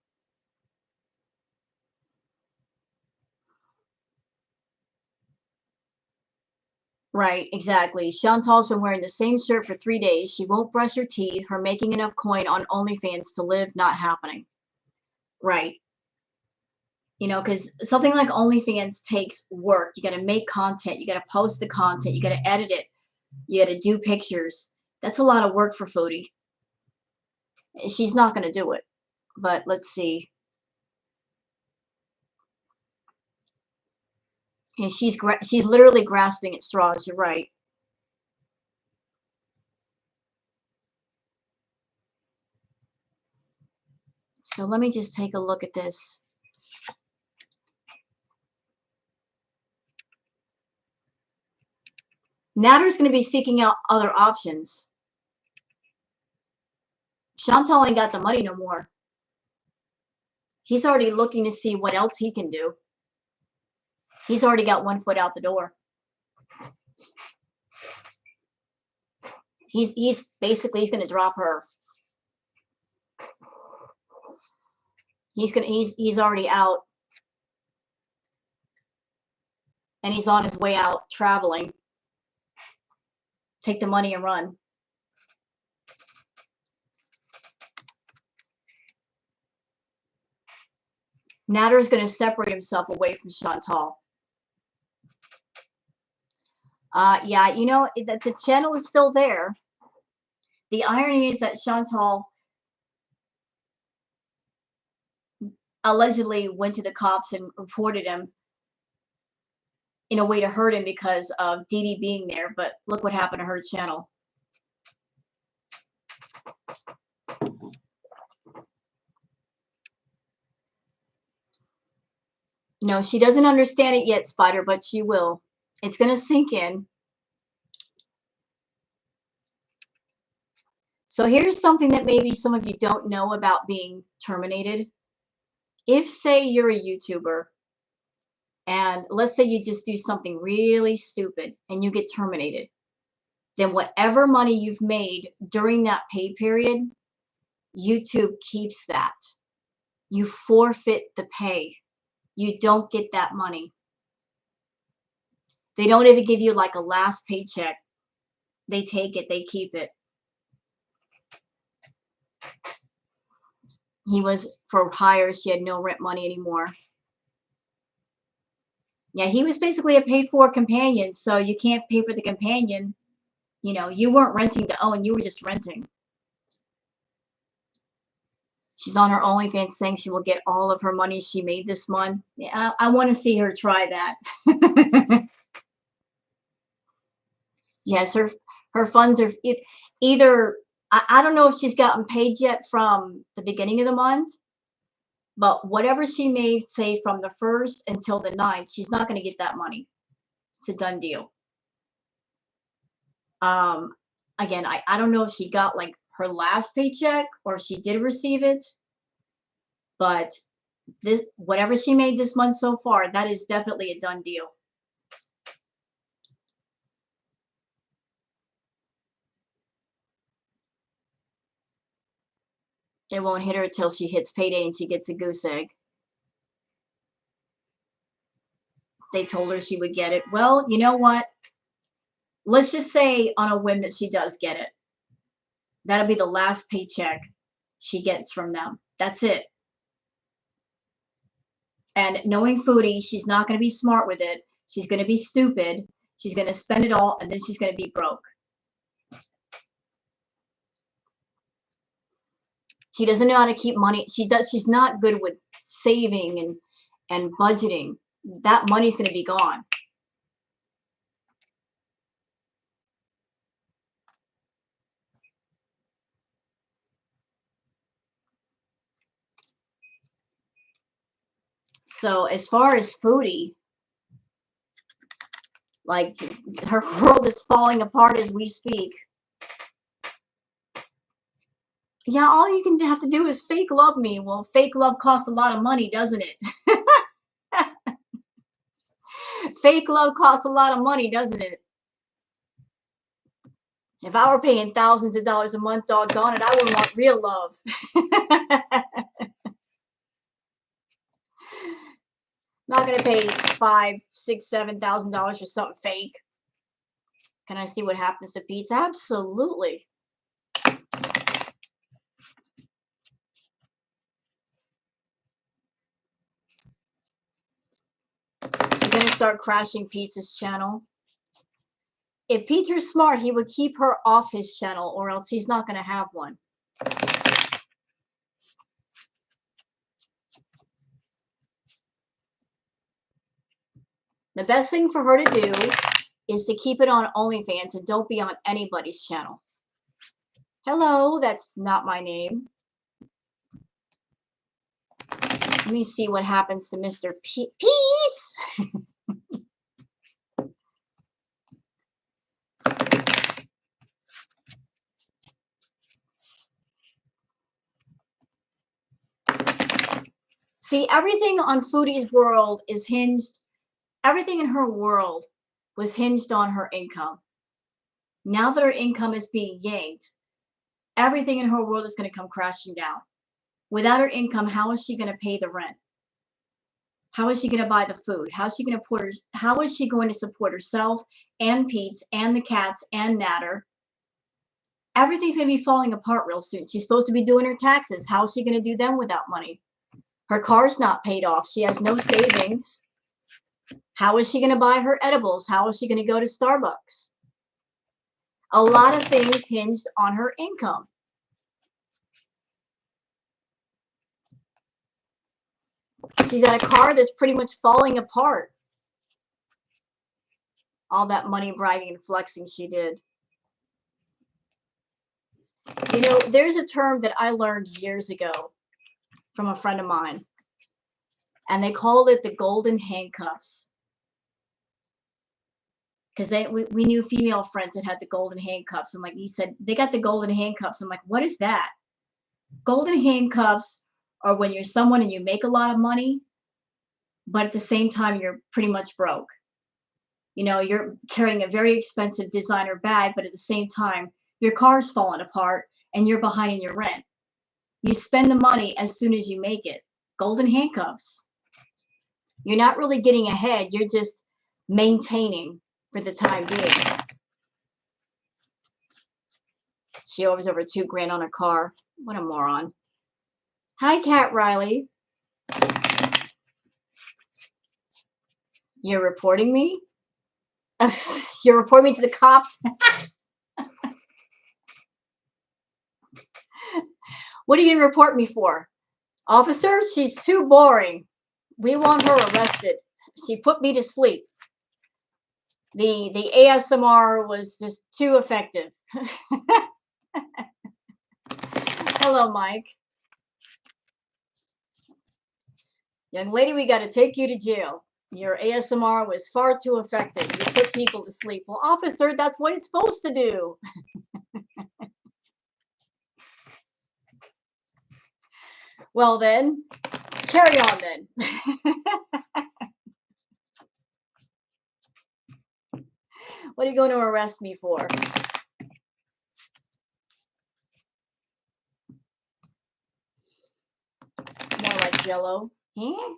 Right, exactly. Chantal's been wearing the same shirt for 3 days. She won't brush her teeth. Her making enough coin on OnlyFans to live, not happening. Right. You know, because something like OnlyFans takes work. You got to make content. You got to post the content. You got to edit it. You got to do pictures. That's a lot of work for Foodie. She's not going to do it. But let's see. And she's literally grasping at straws. You're right. So let me just take a look at this. Nader's going to be seeking out other options. Chantal ain't got the money no more. He's already looking to see what else he can do. He's already got one foot out the door. He's basically going to drop her. He's already out. And he's on his way out traveling. Take the money and run. Nader is going to separate himself away from Chantal. Yeah, you know, that the channel is still there. The irony is that Chantal allegedly went to the cops and reported him in a way to hurt him because of DD being there. But look what happened to her channel. No, she doesn't understand it yet, Spider, but she will. It's going to sink in. So here's something that maybe some of you don't know about being terminated. If, say, you're a YouTuber, and let's say you just do something really stupid and you get terminated, then whatever money you've made during that pay period, YouTube keeps that. You forfeit the pay. You don't get that money. They don't even give you like a last paycheck. They take it, they keep it. He was for hire. She had no rent money anymore. Yeah, he was basically a paid-for companion, so you can't pay for the companion. You know, you weren't renting to own, you were just renting. She's on her OnlyFans saying she will get all of her money she made this month. Yeah, I want to see her try that. Yes, her funds are either, I don't know if she's gotten paid yet from the beginning of the month, but whatever she made, say from the 1st until the 9th, she's not going to get that money. It's a done deal. Again, I don't know if she got like her last paycheck or if she did receive it, but this, whatever she made this month so far, that is definitely a done deal. It won't hit her until she hits payday and she gets a goose egg. They told her she would get it. Well, you know what? Let's just say on a whim that she does get it. That'll be the last paycheck she gets from them. That's it. And knowing Foodie, she's not going to be smart with it. She's going to be stupid. She's going to spend it all, and then she's going to be broke. She doesn't know how to keep money. She's not good with saving and budgeting. That money's going to be gone. So as far as Foodie, like her world is falling apart as we speak. Yeah, all you can have to do is fake love me. Well, fake love costs a lot of money, doesn't it? Fake love costs a lot of money, doesn't it? If I were paying thousands of dollars a month, doggone it, I wouldn't want real love. Not gonna pay $5,000, $6,000, $7,000 for something fake. Can I see what happens to Peetz? Absolutely. She's gonna start crashing Peetz's channel. If Peetz were smart, he would keep her off his channel, or else he's not gonna have one. The best thing for her to do is to keep it on OnlyFans and don't be on anybody's channel. Hello, that's not my name. Let me see what happens to Mr. Peetz. See, everything on Foodie's world is hinged, everything in her world was hinged on her income. Now that her income is being yanked, everything in her world is going to come crashing down. Without her income, how is she going to pay the rent? How is she going to buy the food? How is she going to support herself and Peetz and the cats and Nader? Everything's going to be falling apart real soon. She's supposed to be doing her taxes. How is she going to do them without money? Her car's not paid off. She has no savings. How is she going to buy her edibles? How is she going to go to Starbucks? A lot of things hinged on her income. She's got a car that's pretty much falling apart. All that money bragging and flexing she did. You know, there's a term that I learned years ago from a friend of mine, and they called it the golden handcuffs. because we knew female friends that had the golden handcuffs. And like he said, they got the golden handcuffs. I'm like, what is that? Golden handcuffs are when you're someone and you make a lot of money, but at the same time, you're pretty much broke. You know, you're carrying a very expensive designer bag, but at the same time, your car's falling apart and you're behind in your rent. You spend the money as soon as you make it. Golden handcuffs. You're not really getting ahead. You're just maintaining for the time being. She owes over $2,000 on her car. What a moron. Hi, Cat Riley. You're reporting me? You're reporting me to the cops? What are you going to report me for? Officer, she's too boring. We want her arrested. She put me to sleep. The ASMR was just too effective. Hello, Mike. Young lady, we got to take you to jail. Your ASMR was far too effective. You put people to sleep. Well, officer, that's what it's supposed to do. Well, then, carry on then. What are you going to arrest me for? More like Jello. Huh?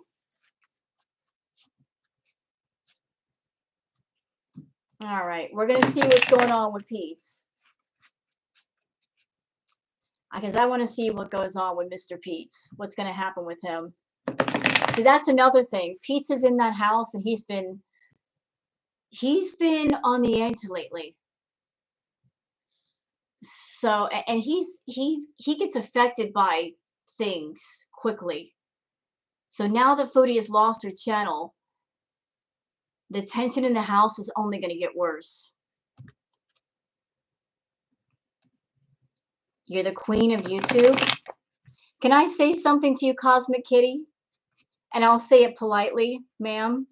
All right, we're going to see what's going on with Peetz. Because I want to see what goes on with Mr. Peetz. What's going to happen with him. See, that's another thing. Peetz is in that house, and he's been on the edge lately. So, and he gets affected by things quickly. So now that Foodie has lost her channel, the tension in the house is only going to get worse. You're the queen of YouTube. Can I say something to you, Cosmic Kitty? And I'll say it politely, ma'am.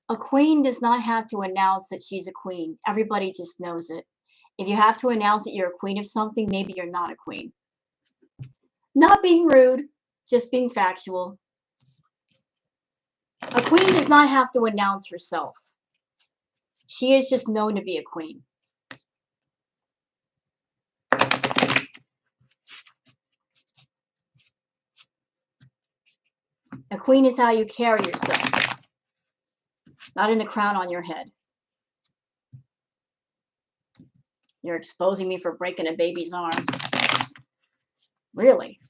A queen does not have to announce that she's a queen. Everybody just knows it. If you have to announce that you're a queen of something, maybe you're not a queen. Not being rude, just being factual. A queen does not have to announce herself. She is just known to be a queen. A queen is how you carry yourself, not in the crown on your head. You're exposing me for breaking a baby's arm. Really?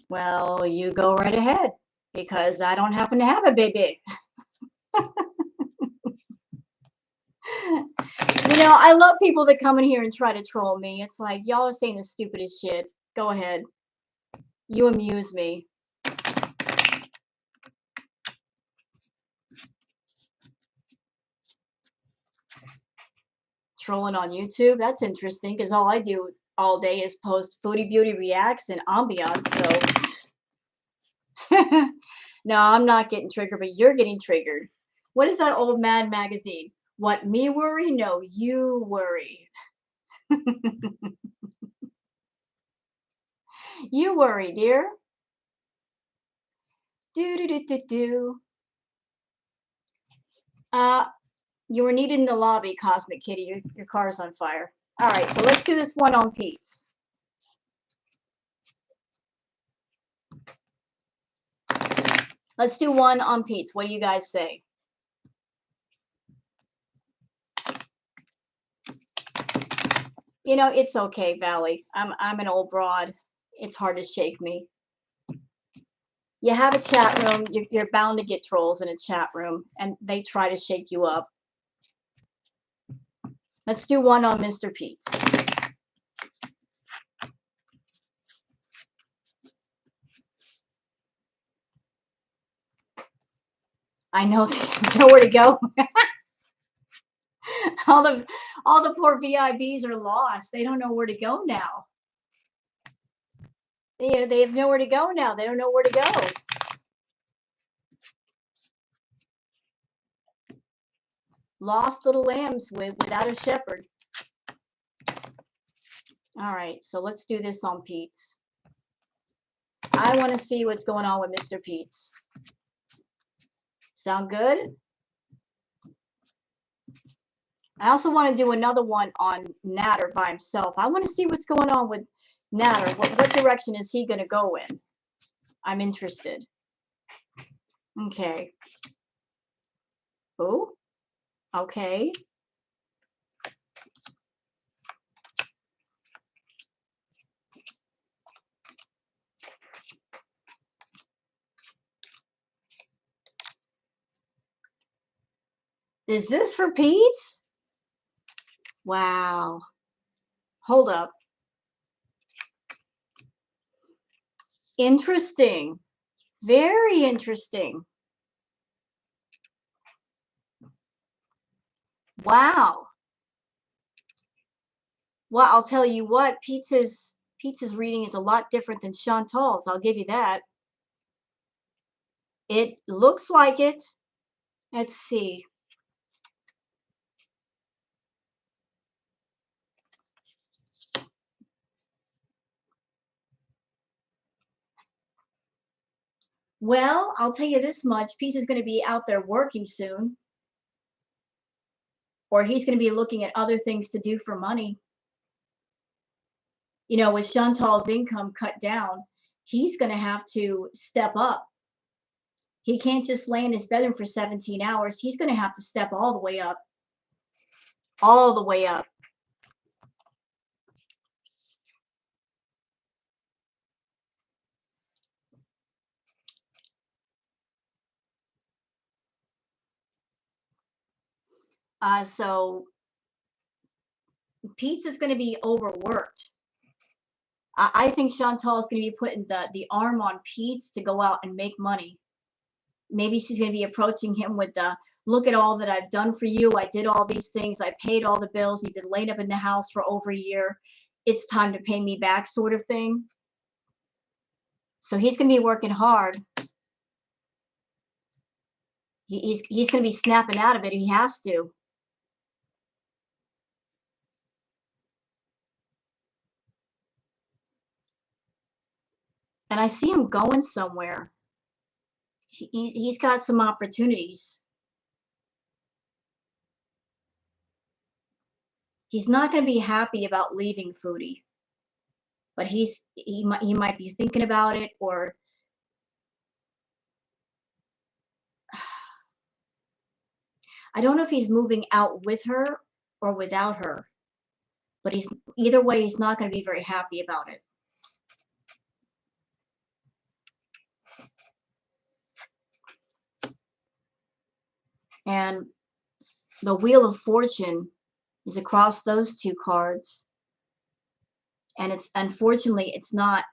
Well, you go right ahead, because I don't happen to have a baby. You know, I love people that come in here and try to troll me. It's like, y'all are saying the stupidest shit. Go ahead. You amuse me. Trolling on YouTube? That's interesting, because all I do all day is post Foodie Beauty Reacts and ambiance, so... No, I'm not getting triggered, but you're getting triggered. What is that old Mad magazine? What, me worry? No, you worry. You worry, dear. Do. You were needed in the lobby, Cosmic Kitty. Your car's on fire. All right, so let's do this one on Peetz. Let's do one on Peetz. What do you guys say? You know, it's okay, Valley. I'm an old broad. It's hard to shake me. You have a chat room. You're bound to get trolls in a chat room, and they try to shake you up. Let's do one on Mr. Peetz. I know they have nowhere to go. all the poor VIBs are lost. They don't know where to go now. They have nowhere to go now. They don't know where to go. Lost little lambs without a shepherd. All right, so let's do this on Peetz. I want to see what's going on with Mr. Peetz. Sound good? I also want to do another one on Nader by himself. I want to see what's going on with Nader. What direction is he going to go in? I'm interested. Okay. Oh, okay. Is this for Peetz? Wow. Hold up. Interesting. Very interesting. Wow. Well, I'll tell you what, Peetz's reading is a lot different than Chantal's. I'll give you that. It looks like it. Let's see. Well, I'll tell you this much. Peetz is going to be out there working soon. Or he's going to be looking at other things to do for money. You know, with Chantal's income cut down, he's going to have to step up. He can't just lay in his bedroom for 17 hours. He's going to have to step all the way up. All the way up. So Peetz is going to be overworked. I think Chantal is going to be putting the arm on Peetz to go out and make money. Maybe she's going to be approaching him with the, look at all that I've done for you. I did all these things. I paid all the bills. You've been laid up in the house for over a year. It's time to pay me back, sort of thing. So he's going to be working hard. He's going to be snapping out of it. He has to. And I see him going somewhere. He's got some opportunities. He's not going to be happy about leaving Foodie, but he might be thinking about it, or I don't know if he's moving out with her or without her, but either way, he's not going to be very happy about it. And the Wheel of Fortune is across those two cards, and it's unfortunately it's not.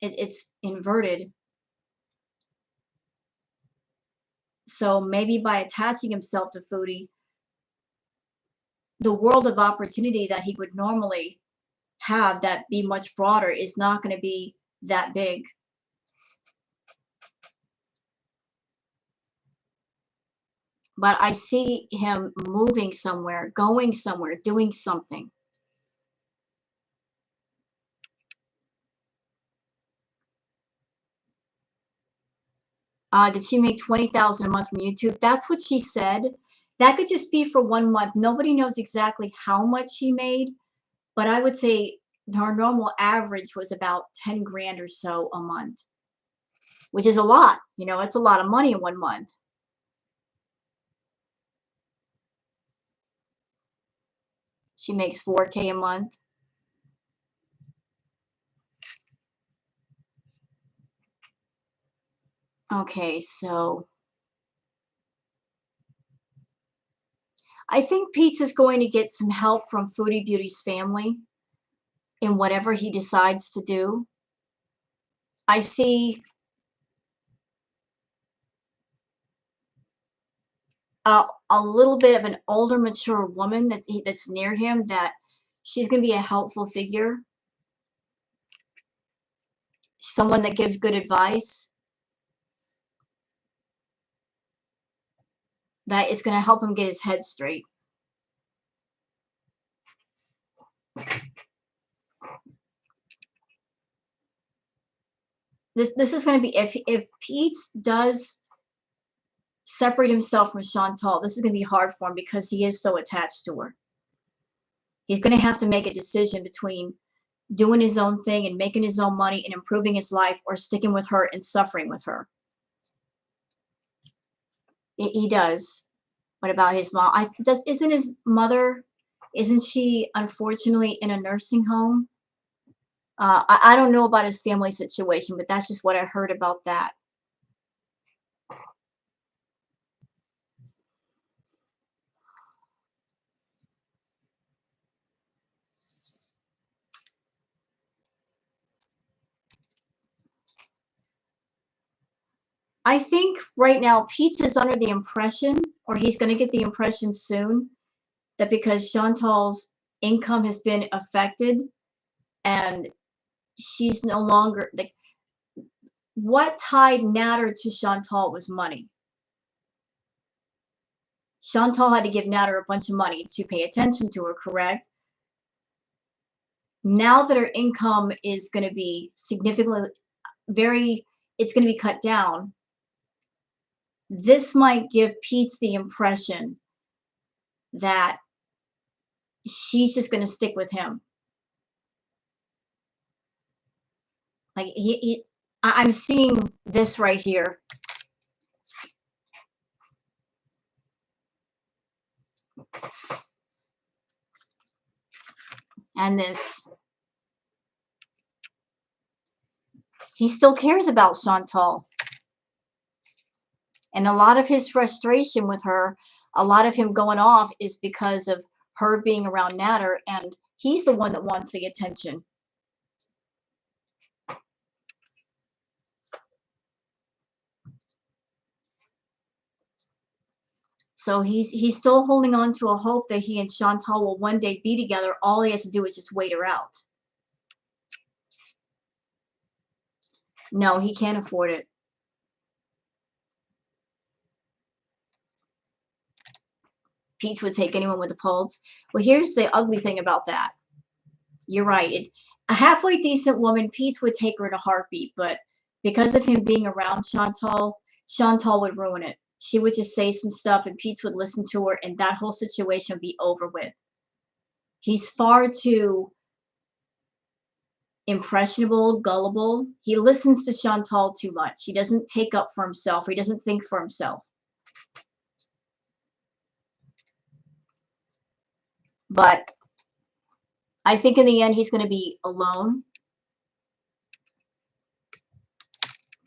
It's inverted. So maybe by attaching himself to Foodie, the world of opportunity that he would normally have that be much broader is not going to be that big. But I see him moving somewhere, going somewhere, doing something. Did she make $20,000 a month from YouTube? That's what she said. That could just be for 1 month. Nobody knows exactly how much she made, but I would say her normal average was about 10 grand or so a month, which is a lot. You know, it's a lot of money in 1 month. She makes 4K a month. Okay, so I think Peetz is going to get some help from Foodie Beauty's family in whatever he decides to do. I see a little bit of an older, mature woman that's near him, that she's going to be a helpful figure, someone that gives good advice. that is going to help him get his head straight. This is going to be, if Peetz does separate himself from Chantal, this is going to be hard for him because he is so attached to her. He's going to have to make a decision between doing his own thing and making his own money and improving his life, or sticking with her and suffering with her. He does. What about his mom? Isn't his mother, isn't she unfortunately in a nursing home? I don't know about his family situation, but that's just what I heard about that. I think right now Peetz is under the impression, or he's going to get the impression soon, that because Chantal's income has been affected and she's no longer, like, what tied Nader to Chantal was money. Chantal had to give Nader a bunch of money to pay attention to her, correct? Now that her income is going to be significantly, it's going to be cut down, this might give Peetz the impression that she's just going to stick with him. Like I'm seeing this right here. And this. He still cares about Chantal. And a lot of his frustration with her, a lot of him going off, is because of her being around Nader, and he's the one that wants the attention. So he's still holding on to a hope that he and Chantal will one day be together. All he has to do is just wait her out. No, he can't afford it. Peetz would take anyone with a pulse. Well, here's the ugly thing about that. You're right. A halfway decent woman, Peetz would take her in a heartbeat, but because of him being around Chantal, Chantal would ruin it. She would just say some stuff and Peetz would listen to her, and that whole situation would be over with. He's far too impressionable, gullible. He listens to Chantal too much. He doesn't take up for himself. He doesn't think for himself. But I think in the end, he's going to be alone.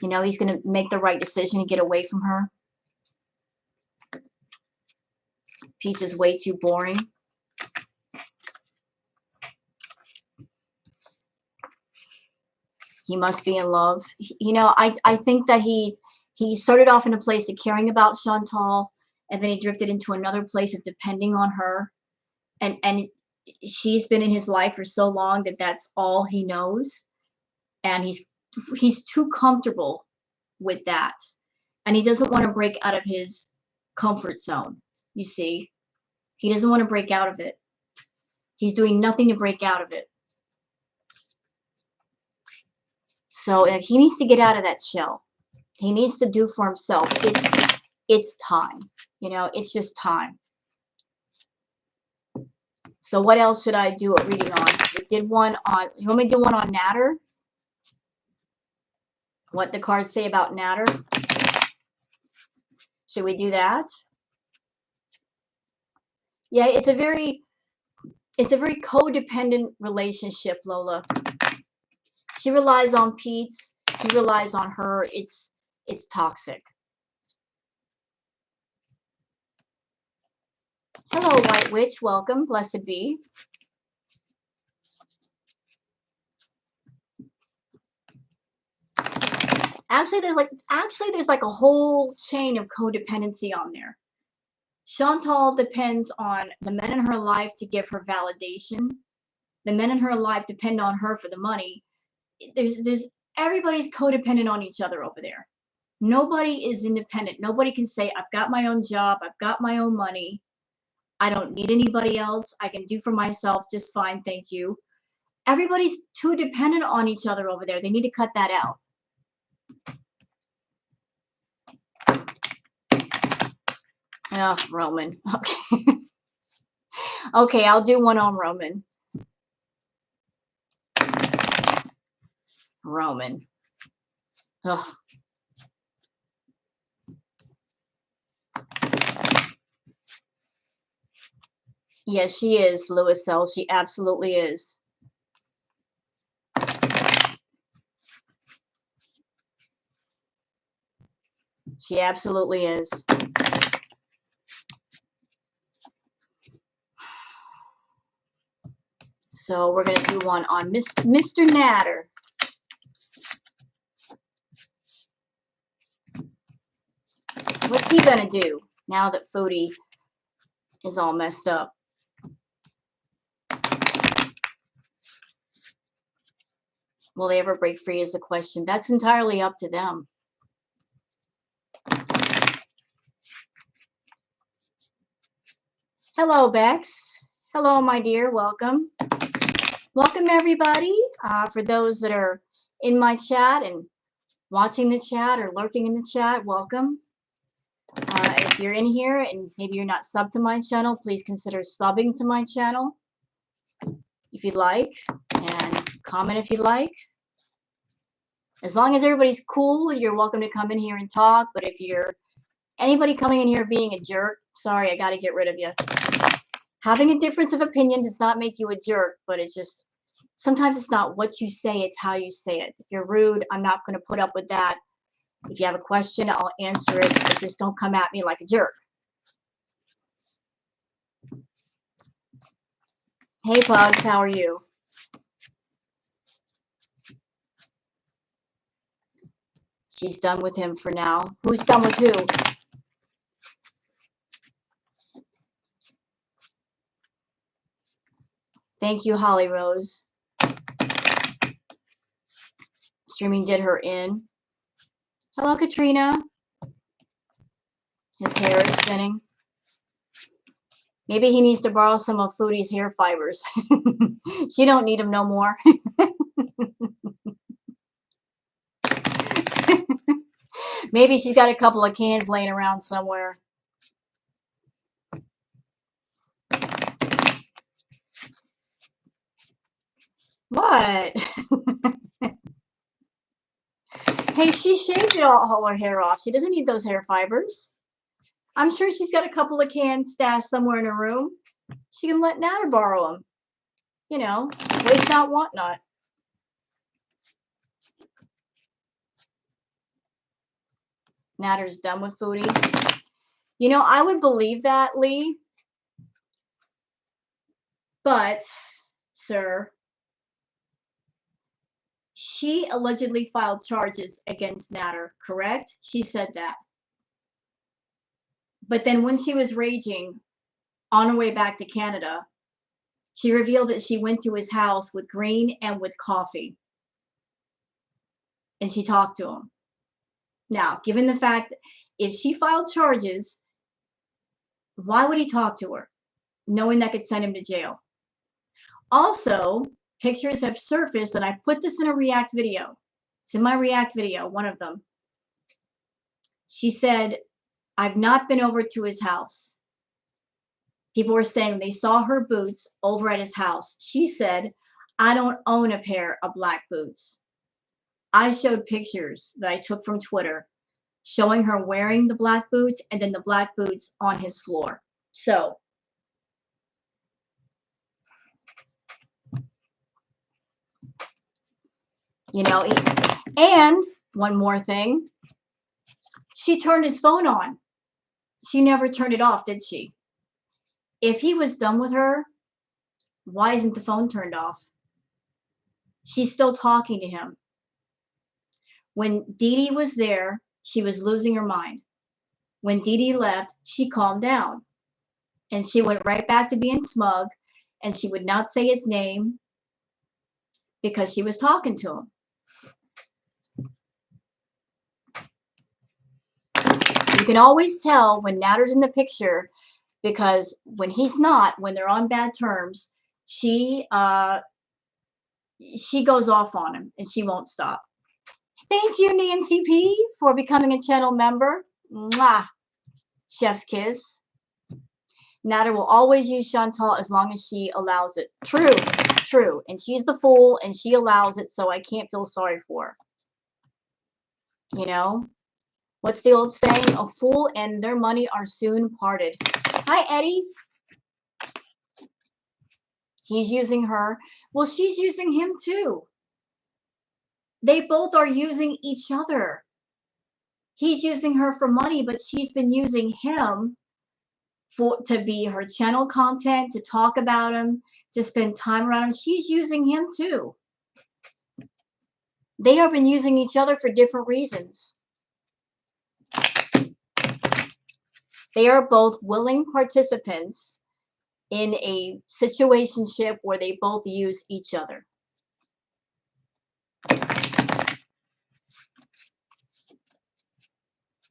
You know, he's going to make the right decision and get away from her. Peetz is way too boring. He must be in love. You know, I think that he started off in a place of caring about Chantal, and then he drifted into another place of depending on her. And she's been in his life for so long that that's all he knows. And he's too comfortable with that. And he doesn't want to break out of his comfort zone, you see. He doesn't want to break out of it. He's doing nothing to break out of it. So he needs to get out of that shell. He needs to do for himself. It's time. You know, it's just time. So what else should I do a reading on? We did one on, you want me to do one on Nader? What the cards say about Nader? Should we do that? Yeah, it's a very codependent relationship, Lola. She relies on Peetz. He relies on her. It's toxic. Hello, White Witch. Welcome. Blessed be. Actually, there's like a whole chain of codependency on there. Chantal depends on the men in her life to give her validation. The men in her life depend on her for the money. There's everybody's codependent on each other over there. Nobody is independent. Nobody can say, I've got my own job. I've got my own money. I don't need anybody else. I can do for myself just fine. Thank you. Everybody's too dependent on each other over there. They need to cut that out. Oh, Roman. Okay. Okay, I'll do one on Roman. Roman. Ugh. Yes, she is, Lewis L. She absolutely is. She absolutely is. So we're going to do one on Mr. Nader. What's he going to do now that Foodie is all messed up? Will they ever break free is the question. That's entirely up to them. Hello, Bex. Hello, my dear. Welcome. Welcome, everybody. For those that are in my chat and watching the chat or lurking in the chat, welcome. If you're in here and maybe you're not subbed to my channel, please consider subbing to my channel if you'd like, and comment if you'd like. As long as everybody's cool, you're welcome to come in here and talk. But if you're anybody coming in here being a jerk, sorry, I got to get rid of you. Having a difference of opinion does not make you a jerk, but it's just, sometimes it's not what you say, it's how you say it. If you're rude, I'm not going to put up with that. If you have a question, I'll answer it, but just don't come at me like a jerk. Hey, Pugs, how are you? She's done with him for now. Who's done with who? Thank you, Holly Rose. Streaming did her in. Hello, Katrina. His hair is thinning. Maybe he needs to borrow some of Foodie's hair fibers. She don't need them no more. Maybe she's got a couple of cans laying around somewhere. What? Hey, she shaved it all her hair off. She doesn't need those hair fibers. I'm sure she's got a couple of cans stashed somewhere in her room. She can let Nader borrow them. You know, waste not, want not. Nader's done with Foodie. You know, I would believe that, Lee. But, sir, she allegedly filed charges against Nader, correct? She said that. But then when she was raging on her way back to Canada, she revealed that she went to his house with green and with coffee. And she talked to him. Now, given the fact that if she filed charges, why would he talk to her, knowing that could send him to jail? Also, pictures have surfaced, and I put this in a React video. It's in my React video, one of them. She said, I've not been over to his house. People were saying they saw her boots over at his house. She said, I don't own a pair of black boots. I showed pictures that I took from Twitter showing her wearing the black boots and then the black boots on his floor. So, you know, and one more thing, she turned his phone on. She never turned it off, did she? If he was done with her, why isn't the phone turned off? She's still talking to him. When DD was there, she was losing her mind. When DD left, she calmed down. And she went right back to being smug, and she would not say his name because she was talking to him. You can always tell when Nader's in the picture, because when he's not, when they're on bad terms, she goes off on him and she won't stop. Thank you, Nancy P, for becoming a channel member. Mwah. Chef's kiss. Nader will always use Chantal as long as she allows it. True, true. And she's the fool and she allows it, so I can't feel sorry for her. You know? What's the old saying? A fool and their money are soon parted. Hi, Eddie. He's using her. Well, she's using him too. They both are using each other. He's using her for money, but she's been using him to be her channel content, to talk about him, to spend time around him. She's using him too. They have been using each other for different reasons. They are both willing participants in a situationship where they both use each other.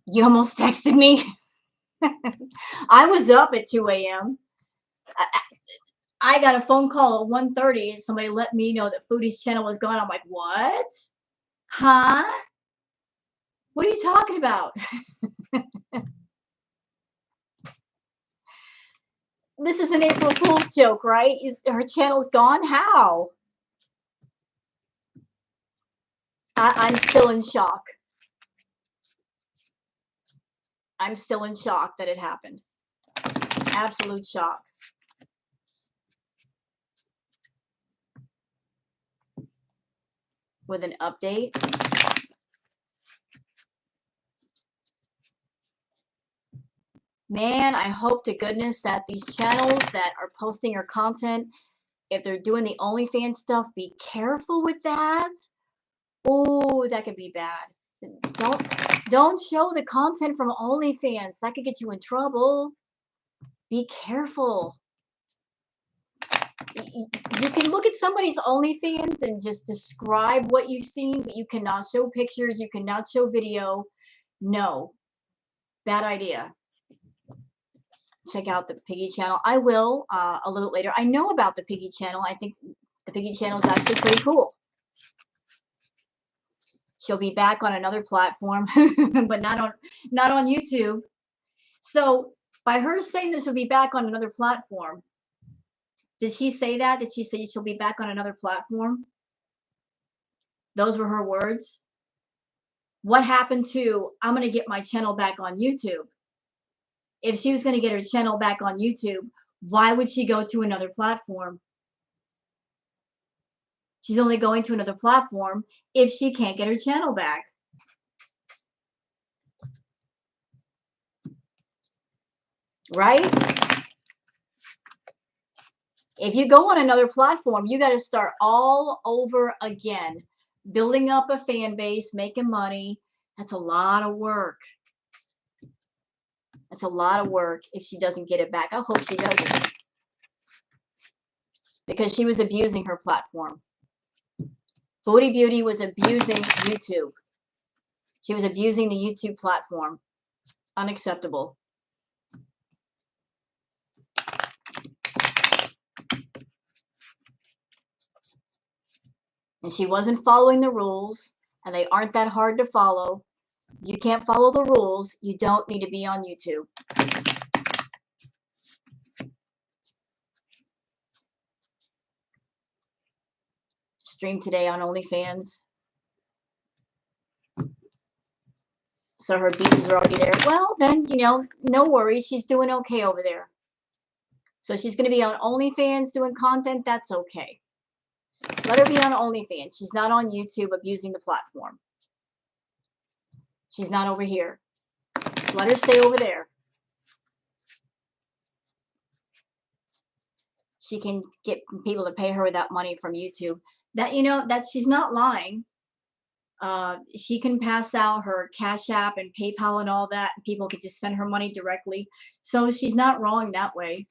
You almost texted me. I was up at 2 a.m. I got a phone call at 1:30 and somebody let me know that Foodie's channel was gone. I'm like, what? Huh? What are you talking about? This is an April Fool's joke, right? Her channel's gone? How? I'm still in shock. I'm still in shock that it happened. Absolute shock. With an update. Man, I hope to goodness that these channels that are posting your content, if they're doing the OnlyFans stuff, be careful with that. Oh, that could be bad. Don't show the content from OnlyFans. That could get you in trouble. Be careful. You can look at somebody's OnlyFans and just describe what you've seen, but you cannot show pictures. You cannot show video. No. Bad idea. Check out the Piggy channel. I will a little later. I know about the Piggy channel. I think the Piggy channel is actually pretty cool. She'll be back on another platform, but not on YouTube. So by her saying that she'll be back on another platform, did she say that? Did she say she'll be back on another platform? Those were her words. What happened to, I'm going to get my channel back on YouTube? If she was going to get her channel back on YouTube, why would she go to another platform? She's only going to another platform if she can't get her channel back. Right? If you go on another platform, you got to start all over again. Building up a fan base, making money. That's a lot of work. That's a lot of work if she doesn't get it back. I hope she doesn't. Because she was abusing her platform. Foodie Beauty was abusing YouTube. She was abusing the YouTube platform. Unacceptable. And she wasn't following the rules, and they aren't that hard to follow. You can't follow the rules. You don't need to be on YouTube. Stream today on OnlyFans. So her beans are already there. Well, then, no worries. She's doing okay over there. So she's going to be on OnlyFans doing content. That's okay. Let her be on OnlyFans. She's not on YouTube abusing the platform. She's not over here. Let her stay over there. She can get people to pay her without money from YouTube. That she's not lying. She can pass out her Cash App and PayPal and all that. And people can just send her money directly. So she's not wrong that way.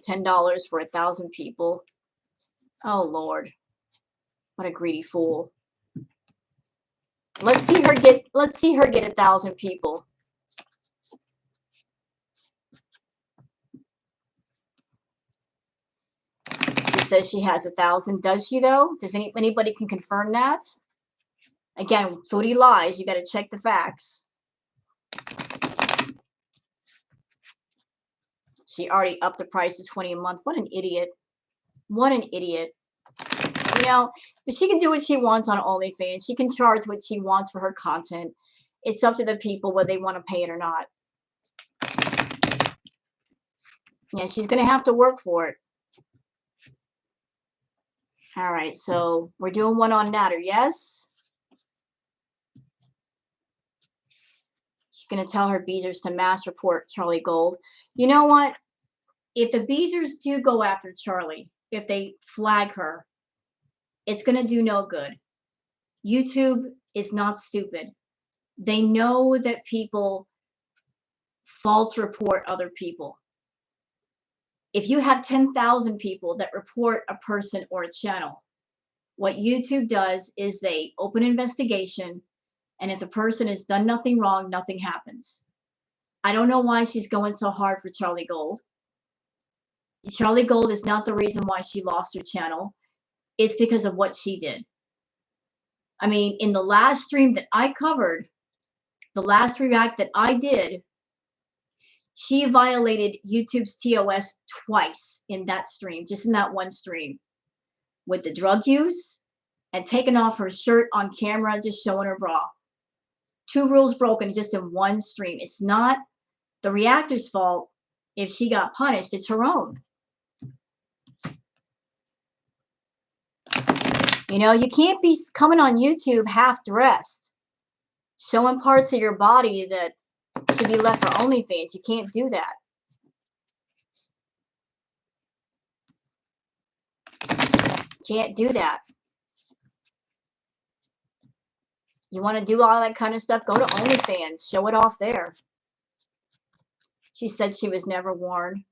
$10 for 1,000 people. Oh, Lord. What a greedy fool. Let's see her get 1,000 people. She says she has 1,000. Does she though? Does anybody can confirm that? Again, Foodie lies. You got to check the facts. She already upped the price to 20 a month. What an idiot. What an idiot. You know, but she can do what she wants on OnlyFans. She can charge what she wants for her content. It's up to the people whether they want to pay it or not. Yeah, she's going to have to work for it. All right, so we're doing one on Nader, yes? She's going to tell her Beezers to mass report Charlie Gold. You know what? If the Beezers do go after Charlie, if they flag her, it's going to do no good. YouTube is not stupid. They know that people false report other people. If you have 10,000 people that report a person or a channel, what YouTube does is they open investigation, and if the person has done nothing wrong, nothing happens. I don't know why she's going so hard for Charlie Gold. Charlie Gold is not the reason why she lost her channel. It's because of what she did. I mean, in the last stream that I covered, the last react that I did, she violated YouTube's TOS twice in that stream, just in that one stream, with the drug use and taking off her shirt on camera, just showing her bra. 2 rules broken just in one stream. It's not the reactor's fault if she got punished. It's her own. You know, you can't be coming on YouTube half-dressed, showing parts of your body that should be left for OnlyFans. You can't do that. Can't do that. You want to do all that kind of stuff, go to OnlyFans. Show it off there. She said she was never warned.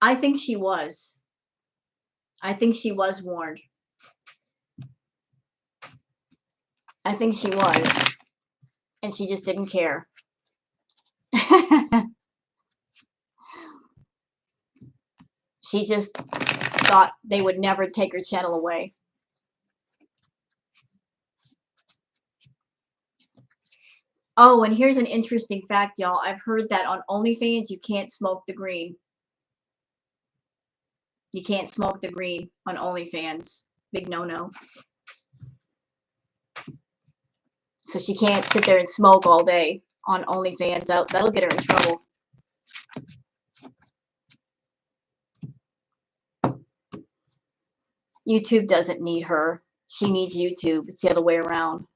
I think she was. I think she was warned. I think she was. And she just didn't care. She just thought they would never take her channel away. Oh, and here's an interesting fact, y'all. I've heard that on OnlyFans, you can't smoke the green. You can't smoke the green on OnlyFans. Big no-no. So she can't sit there and smoke all day on OnlyFans. That'll get her in trouble. YouTube doesn't need her. She needs YouTube. It's the other way around.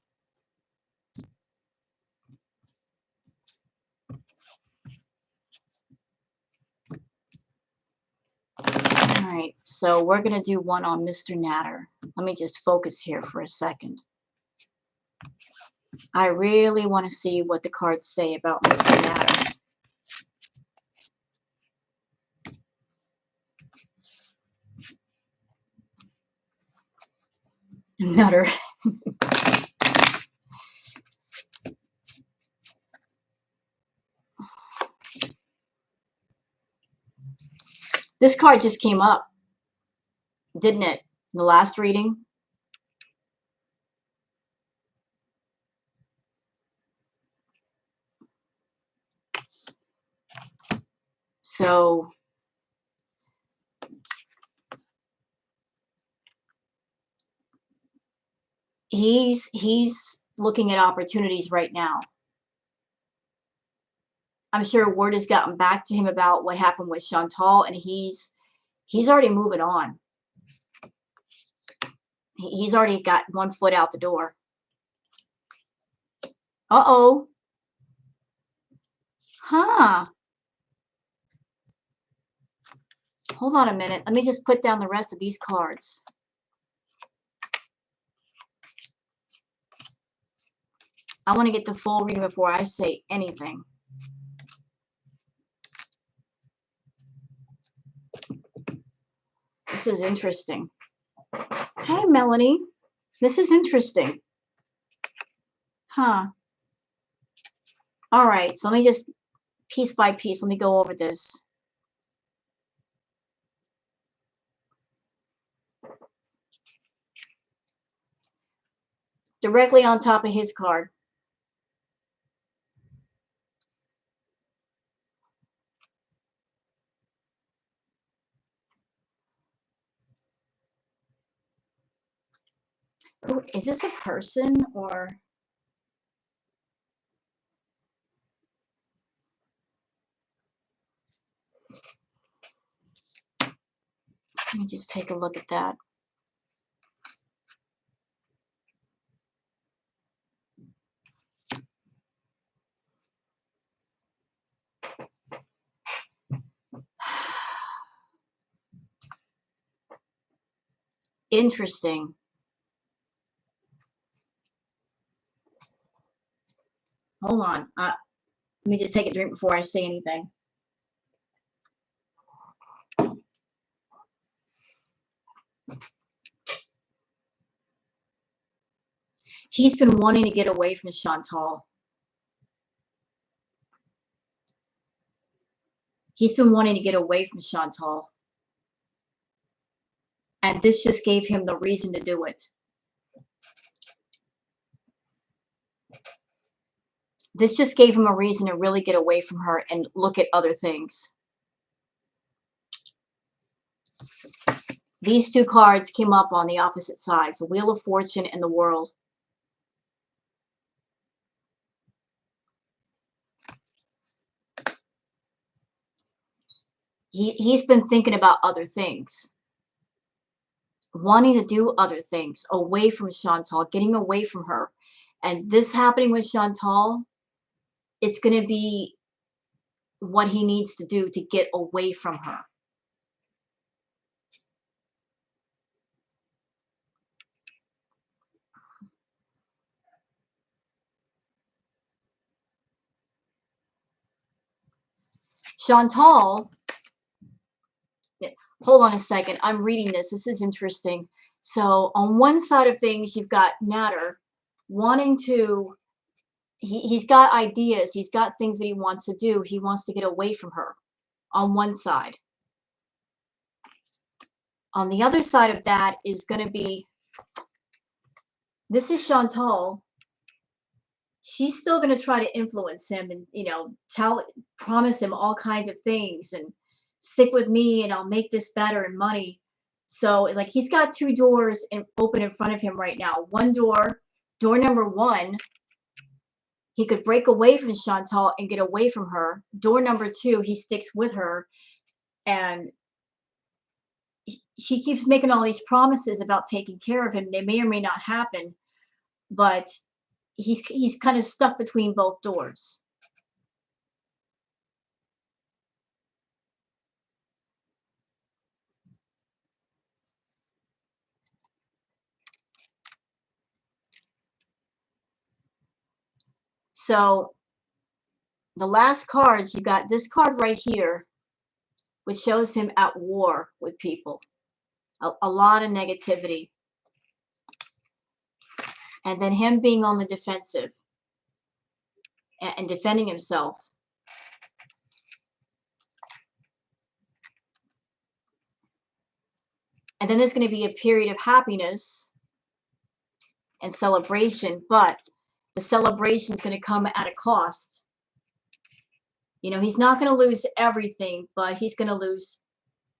All right, so we're going to do one on Mr. Nader. Let me just focus here for a second. I really want to see what the cards say about Mr. Nader. Nutter. This card just came up, didn't it? The last reading. So he's looking at opportunities right now. I'm sure word has gotten back to him about what happened with Chantal, and he's already moving on. He's already got 1 foot out the door. Uh-oh. Huh. Hold on a minute. Let me just put down the rest of these cards. I want to get the full reading before I say anything. This is interesting. Hey, Melanie. This is interesting. Huh. All right, so let me just piece by piece, let me go over this. Directly on top of his card. Ooh, is this a person or? Let me just take a look at that. Interesting. Hold on. Let me just take a drink before I say anything. He's been wanting to get away from Chantal. He's been wanting to get away from Chantal. And this just gave him the reason to do it. This just gave him a reason to really get away from her and look at other things. These two cards came up on the opposite sides, the Wheel of Fortune and the World. He's been thinking about other things, wanting to do other things, away from Chantal, getting away from her. And this happening with Chantal, it's going to be what he needs to do to get away from her. Chantal, hold on a second. I'm reading this. This is interesting. So on one side of things, you've got Nader wanting to, he's got ideas. He's got things that he wants to do. He wants to get away from her on one side. On the other side of that is going to be, this is Chantal. She's still going to try to influence him and, you know, promise him all kinds of things and stick with me and I'll make this better and money. So like he's got two doors open in front of him right now. One door, door number one, he could break away from Chantal and get away from her. Door number two, he sticks with her and she keeps making all these promises about taking care of him. They may or may not happen, but he's kind of stuck between both doors. So the last cards, you got this card right here, which shows him at war with people. A lot of negativity. And then him being on the defensive and defending himself. And then there's going to be a period of happiness and celebration, but the celebration is going to come at a cost. You know, he's not going to lose everything, but he's going to lose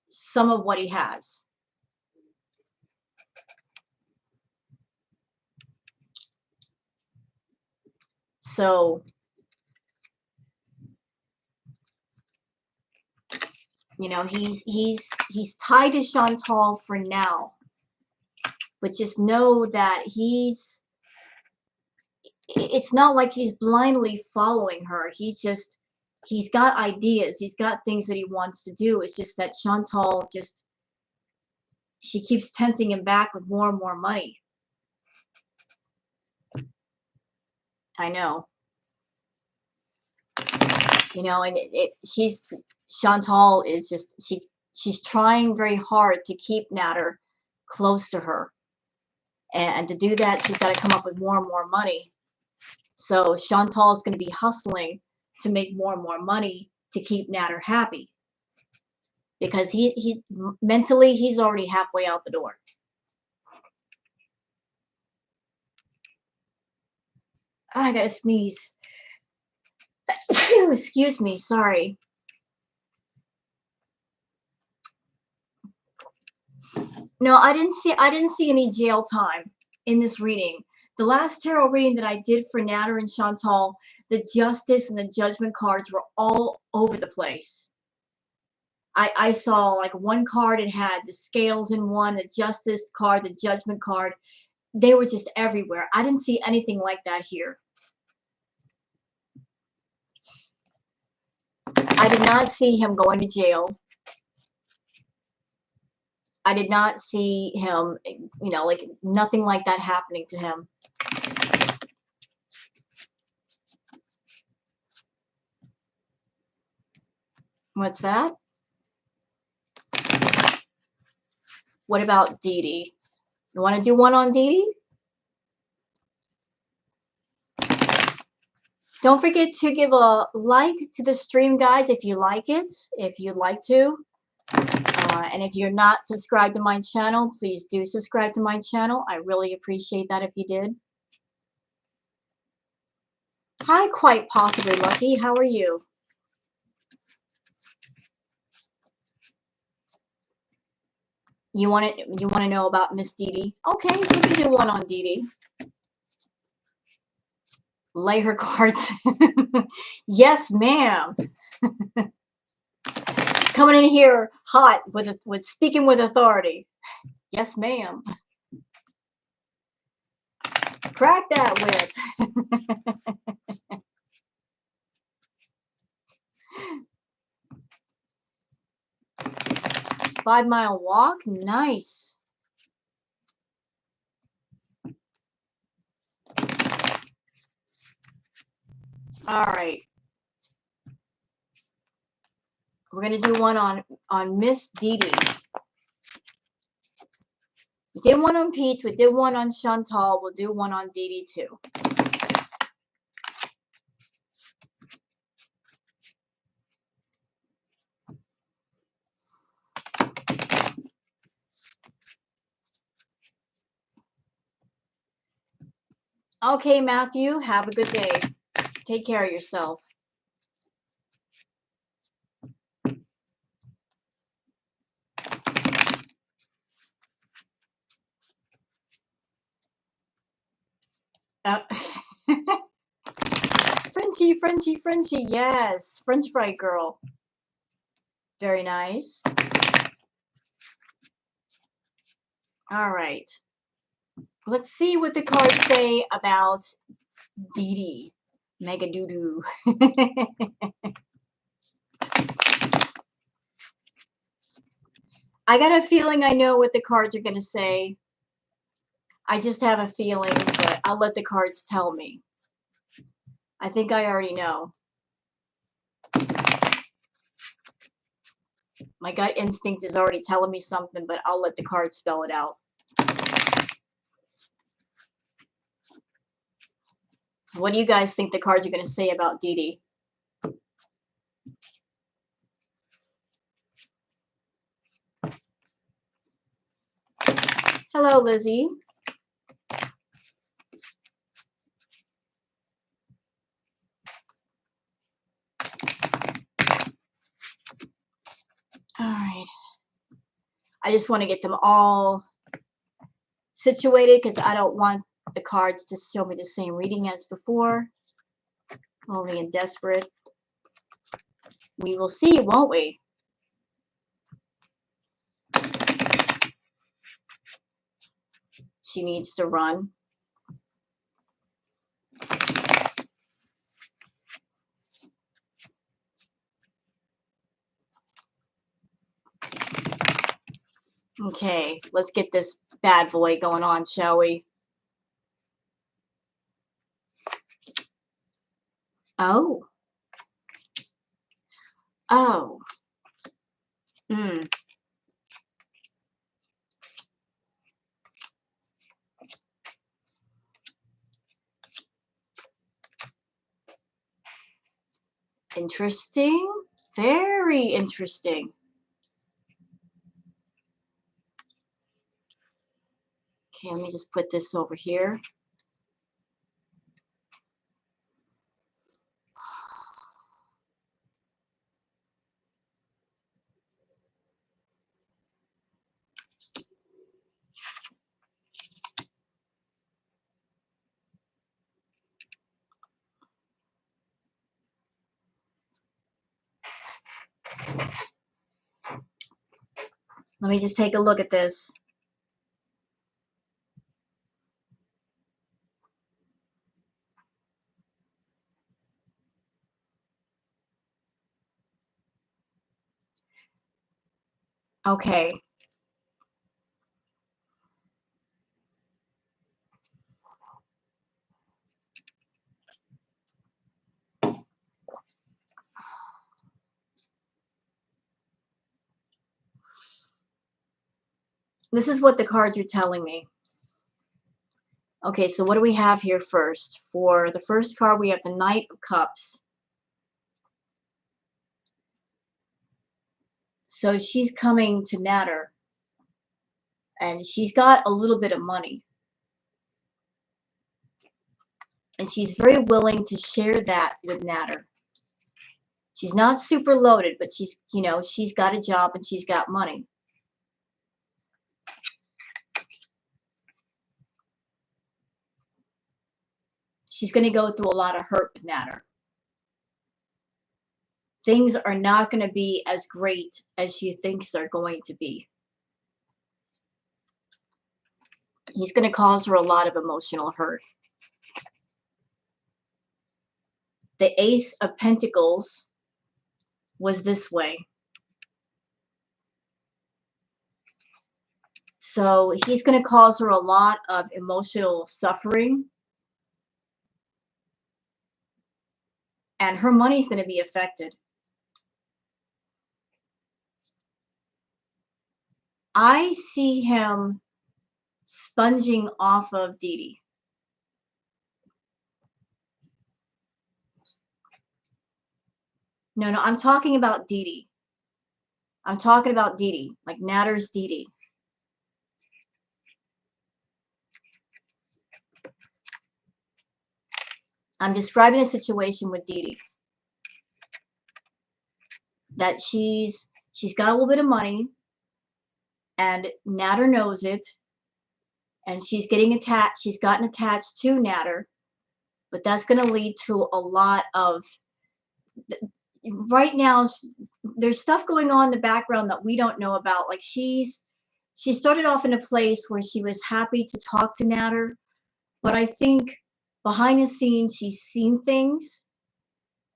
some of what he has. So, you know, he's tied to Chantal for now, but just know that it's not like he's blindly following her. He's got ideas. He's got things that he wants to do. It's just that Chantal she keeps tempting him back with more and more money. I know. You know, and Chantal is just, she's trying very hard to keep Nader close to her. And to do that, she's got to come up with more and more money. So Chantal is going to be hustling to make more and more money to keep Nader happy, because he's mentally, he's already halfway out the door. I gotta sneeze. Excuse me, sorry. No, I didn't see any jail time in this reading. The last tarot reading that I did for Nader and Chantal, the justice and the judgment cards were all over the place. I saw like one card, it had the scales in one, the justice card, the judgment card. They were just everywhere. I didn't see anything like that here. I did not see him going to jail. I did not see him, you know, like nothing like that happening to him. What's that? What about DD? You want to do one on DD? Don't forget to give a like to the stream, guys, if you like it, if you'd like to. And if you're not subscribed to my channel, please do subscribe to my channel. I really appreciate that if you did. Hi, quite possibly Lucky. How are you? You want to know about Miss DD? Okay, we can do one on DD. Lay her cards. Yes, ma'am. Coming in here hot with speaking with authority. Yes, ma'am. Crack that whip. 5-mile walk. Nice. All right. We're going to do one on Miss DD. We did one on Peetz. We did one on Chantal. We'll do one on DD too. Okay, Matthew, have a good day. Take care of yourself. Frenchie, yes. French fry girl. Very nice. All right. Let's see what the cards say about DD. Mega doo-doo. I got a feeling I know what the cards are going to say. I just have a feeling, but I'll let the cards tell me. I think I already know. My gut instinct is already telling me something, but I'll let the cards spell it out. What do you guys think the cards are going to say about DD? Hello, Lizzie. All right. I just want to get them all situated because I don't want the cards to show me the same reading as before. Only in desperate. We will see, won't we? She needs to run. Okay, let's get this bad boy going on, shall we? Oh. Oh. Interesting. Very interesting. Okay, let me just put this over here. Let me just take a look at this. Okay. This is what the cards are telling me. Okay, so what do we have here first? For the first card, we have the Knight of Cups. So she's coming to Nader, and she's got a little bit of money. And she's very willing to share that with Nader. She's not super loaded, but she's, you know, she's got a job and she's got money. She's going to go through a lot of hurt with Nader. Things are not going to be as great as she thinks they're going to be. He's going to cause her a lot of emotional hurt. The Ace of Pentacles was this way. So he's going to cause her a lot of emotional suffering. And her money's going to be affected. I see him sponging off of DD. No, I'm talking about DD. I'm talking about DD, like Nader's DD. I'm describing a situation with DD. That she's got a little bit of money, and Nader knows it, and she's getting attached. She's gotten attached to Nader, but that's going to lead to a lot of. Right now, there's stuff going on in the background that we don't know about. Like she started off in a place where she was happy to talk to Nader, but I think behind the scenes she's seen things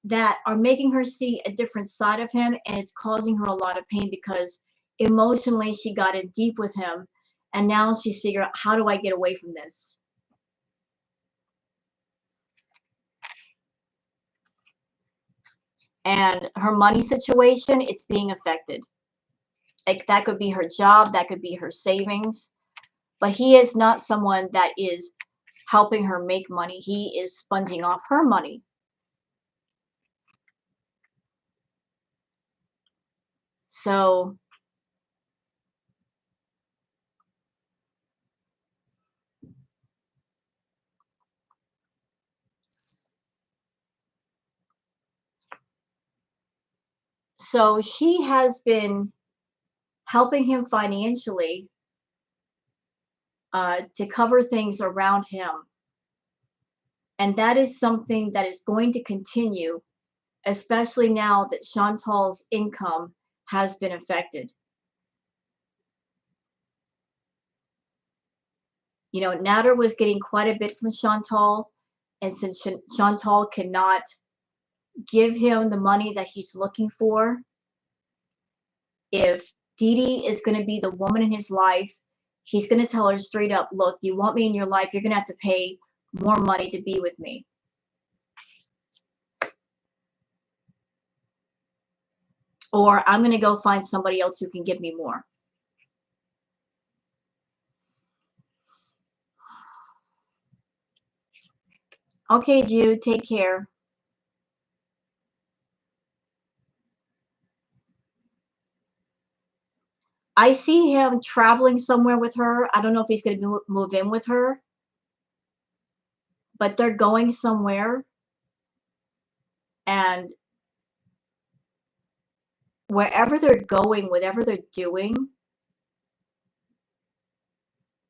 that are making her see a different side of him, and it's causing her a lot of pain because emotionally she got in deep with him, and now she's figuring out, how do I get away from this? And her money situation, it's being affected. Like that could be her job, that could be her savings, but he is not someone that is helping her make money. He is sponging off her money. So she has been helping him financially to cover things around him. And that is something that is going to continue, especially now that Chantal's income has been affected. You know, Nader was getting quite a bit from Chantal, and since Chantal cannot give him the money that he's looking for, if DD is going to be the woman in his life, he's going to tell her straight up, look, you want me in your life, you're going to have to pay more money to be with me. Or I'm going to go find somebody else who can give me more. Okay, Jude, take care. I see him traveling somewhere with her. I don't know if he's going to move in with her, but they're going somewhere, and wherever they're going, whatever they're doing,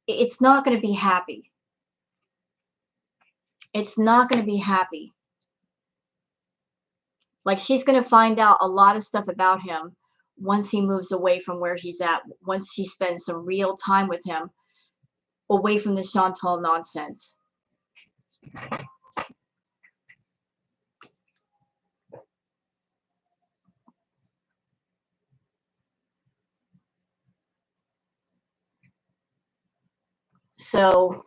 it's not going to be happy. It's not going to be happy. Like, she's going to find out a lot of stuff about him once he moves away from where he's at, once she spends some real time with him, away from the Chantal nonsense. So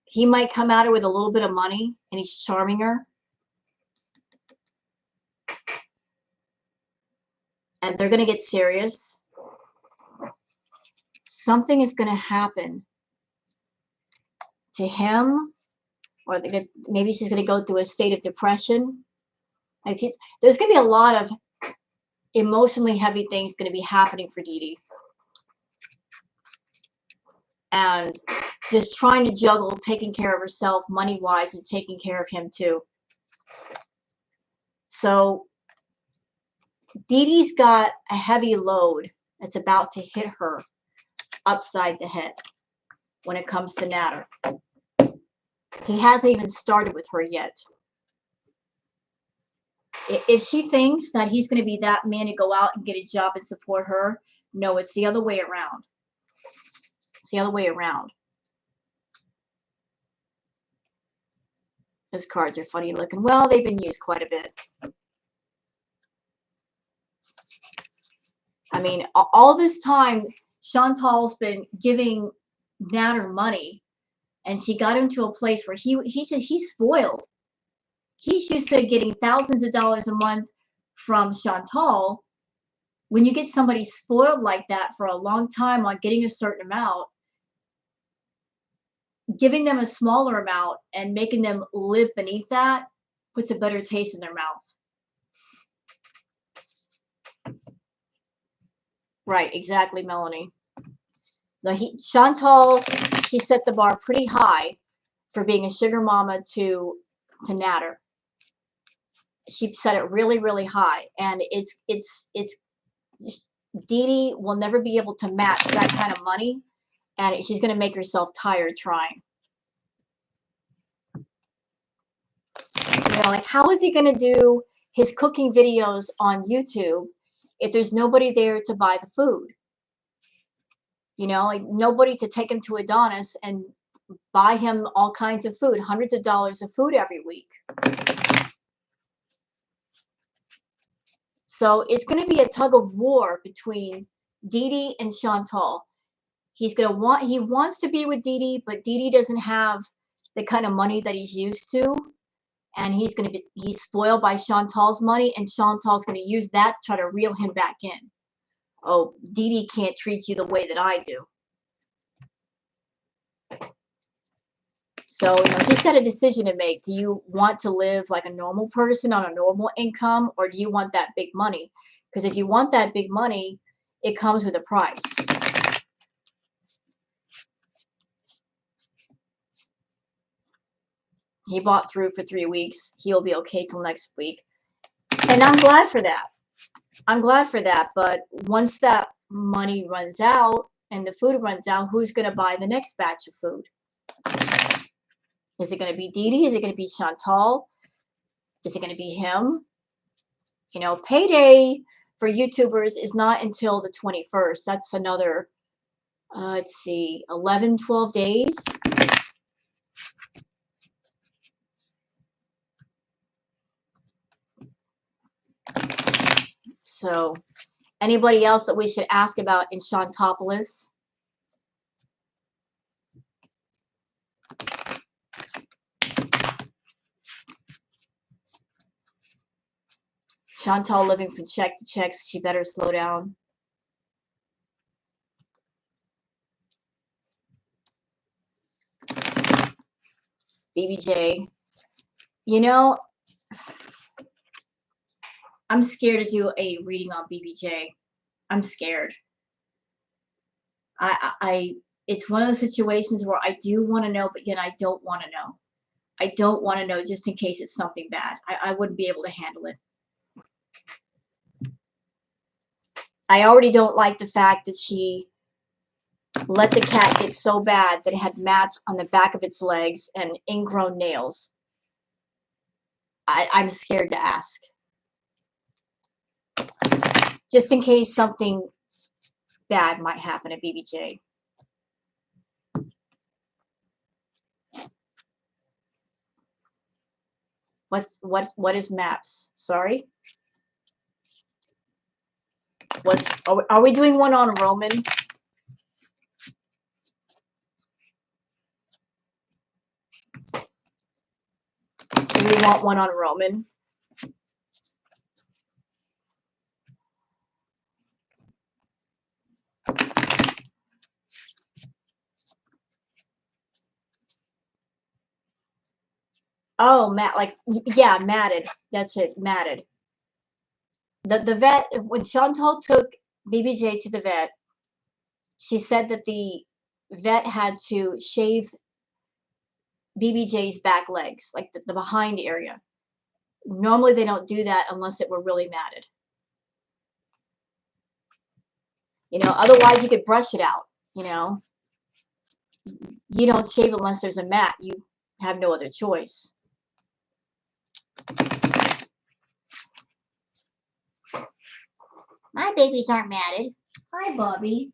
he might come at her with a little bit of money, and he's charming her. And they're going to get serious. Something is going to happen to him, or maybe she's going to go through a state of depression. Like, there's going to be a lot of emotionally heavy things going to be happening for DD. And just trying to juggle taking care of herself money-wise and taking care of him too. So DD's got a heavy load that's about to hit her upside the head when it comes to Nader. He hasn't even started with her yet. If she thinks that he's going to be that man to go out and get a job and support her, no, it's the other way around. It's the other way around. Those cards are funny looking. Well, they've been used quite a bit. I mean, all this time, Chantal's been giving Nader money, and she got him to a place where he's spoiled. He's used to getting thousands of dollars a month from Chantal. When you get somebody spoiled like that for a long time on getting a certain amount, giving them a smaller amount and making them live beneath that puts a better taste in their mouth. Right, exactly, Melanie. Now Chantal, she set the bar pretty high for being a sugar mama to Nader. She set it really, really high, and it's DD will never be able to match that kind of money, and she's going to make herself tired trying. You know, like, how is he going to do his cooking videos on YouTube if there's nobody there to buy the food? You know, like, nobody to take him to Adonis and buy him all kinds of food, hundreds of dollars of food every week. So it's going to be a tug of war between DD and Chantal. He wants to be with DD, but DD doesn't have the kind of money that he's used to. And he's spoiled by Chantal's money, and Chantal's going to use that to try to reel him back in. Oh, DD can't treat you the way that I do. So, you know, he's got a decision to make. Do you want to live like a normal person on a normal income, or do you want that big money? Because if you want that big money, it comes with a price. He bought through for 3 weeks. He'll be okay till next week. And I'm glad for that. I'm glad for that. But once that money runs out and the food runs out, who's going to buy the next batch of food? Is it going to be DD? Is it going to be Chantal? Is it going to be him? You know, payday for YouTubers is not until the 21st. That's another, let's see, 11, 12 days. So, anybody else that we should ask about in Chantopolis? Chantal living from check to check, so she better slow down. BBJ. You know, I'm scared to do a reading on BBJ. I'm scared. It's one of those situations where I do want to know, but yet I don't want to know. I don't want to know just in case it's something bad. I wouldn't be able to handle it. I already don't like the fact that she let the cat get so bad that it had mats on the back of its legs and ingrown nails. I'm scared to ask. Just in case something bad might happen at BBJ. What is maps? Sorry? Are we doing one on Roman? Do we want one on Roman? Oh, yeah, matted. That's it, matted. The vet, when Chantal took BBJ to the vet, she said that the vet had to shave BBJ's back legs, like the behind area. Normally they don't do that unless it were really matted. Otherwise you could brush it out, You don't shave unless there's a mat. You have no other choice. My babies aren't matted. Hi, Bobby.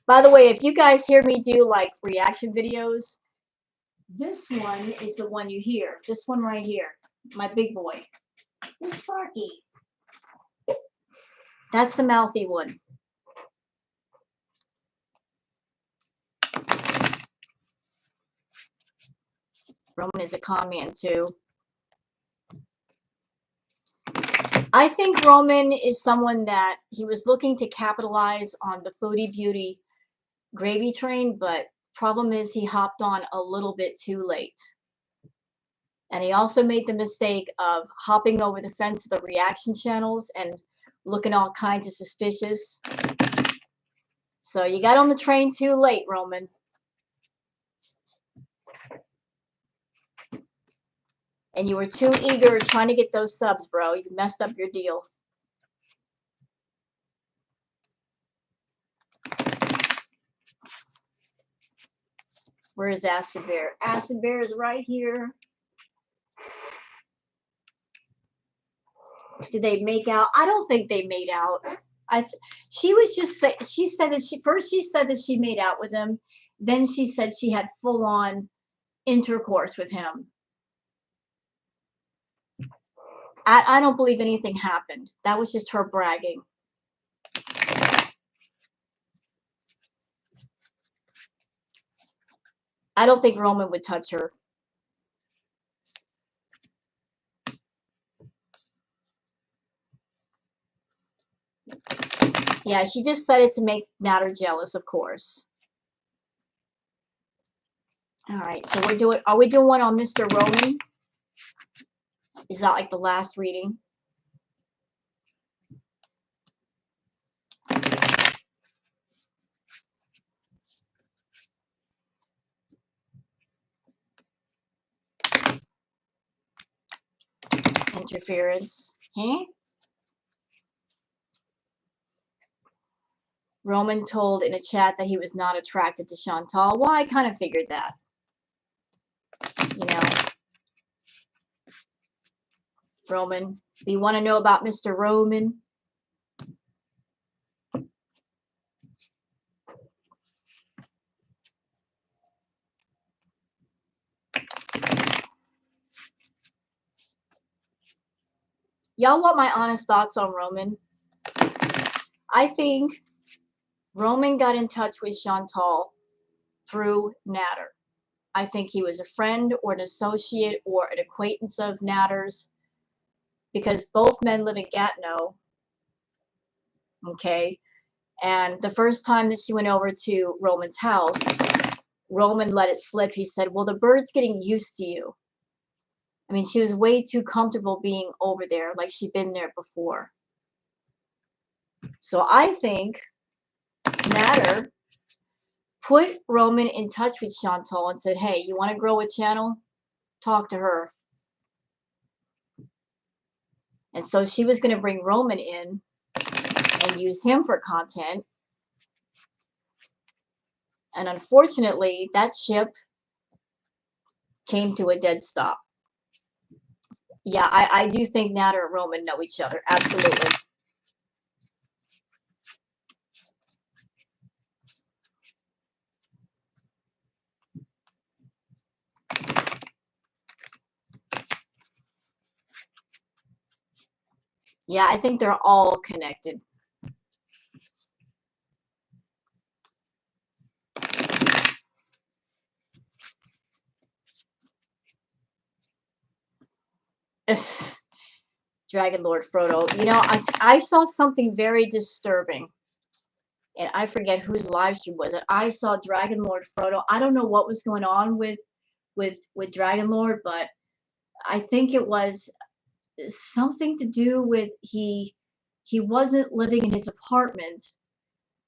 By the way, if you guys hear me do like reaction videos, this one is the one you hear. This one right here, my big boy. This Sparky. That's the mouthy one. Roman is a con man too. I think Roman is someone that he was looking to capitalize on the Foodie Beauty gravy train, but problem is he hopped on a little bit too late. And he also made the mistake of hopping over the fence of the reaction channels and looking all kinds of suspicious. So you got on the train too late, Roman. And you were too eager trying to get those subs, bro. You messed up your deal. Where is Acid Bear? Acid Bear is right here. Did they make out? I don't think they made out. She was just she said that she said that she made out with him. Then she said she had full on intercourse with him. I don't believe anything happened. That was just her bragging. I don't think Roman would touch her. Yeah, she just said it to make Nader jealous, of course. All right, so are we doing one on Mr. Roman? Is that like the last reading? Interference. Huh? Roman told in a chat that he was not attracted to Chantal. Well, I kind of figured that. Roman. Do you want to know about Mr. Roman? Y'all want my honest thoughts on Roman? I think Roman got in touch with Chantal through Nader. I think he was a friend or an associate or an acquaintance of Nader's because both men live in Gatineau. Okay. And the first time that she went over to Roman's house, Roman let it slip. He said, well, the bird's getting used to you. I mean, she was way too comfortable being over there, like she'd been there before. So I think Nader put Roman in touch with Chantal and said, hey, you want to grow a channel? Talk to her. And so she was going to bring Roman in and use him for content. And unfortunately, that ship came to a dead stop. Yeah, I do think Nader and Roman know each other. Absolutely. Yeah, I think they're all connected. Dragon Lord Frodo. You know, I saw something very disturbing. And I forget whose live stream was it. I saw Dragon Lord Frodo. I don't know what was going on with Dragon Lord, but I think it was something to do with he wasn't living in his apartment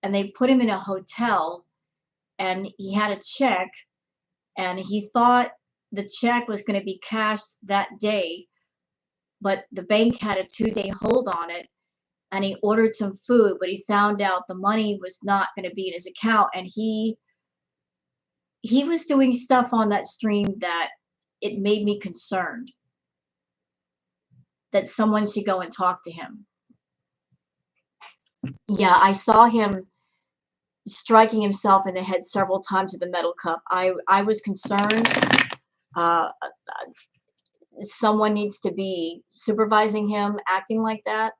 and they put him in a hotel and he had a check and he thought the check was going to be cashed that day, but the bank had a 2-day hold on it and he ordered some food, but he found out the money was not going to be in his account and he was doing stuff on that stream that it made me concerned that someone should go and talk to him. Yeah, I saw him striking himself in the head several times with a metal cup. I was concerned. Uh, someone needs to be supervising him acting like that.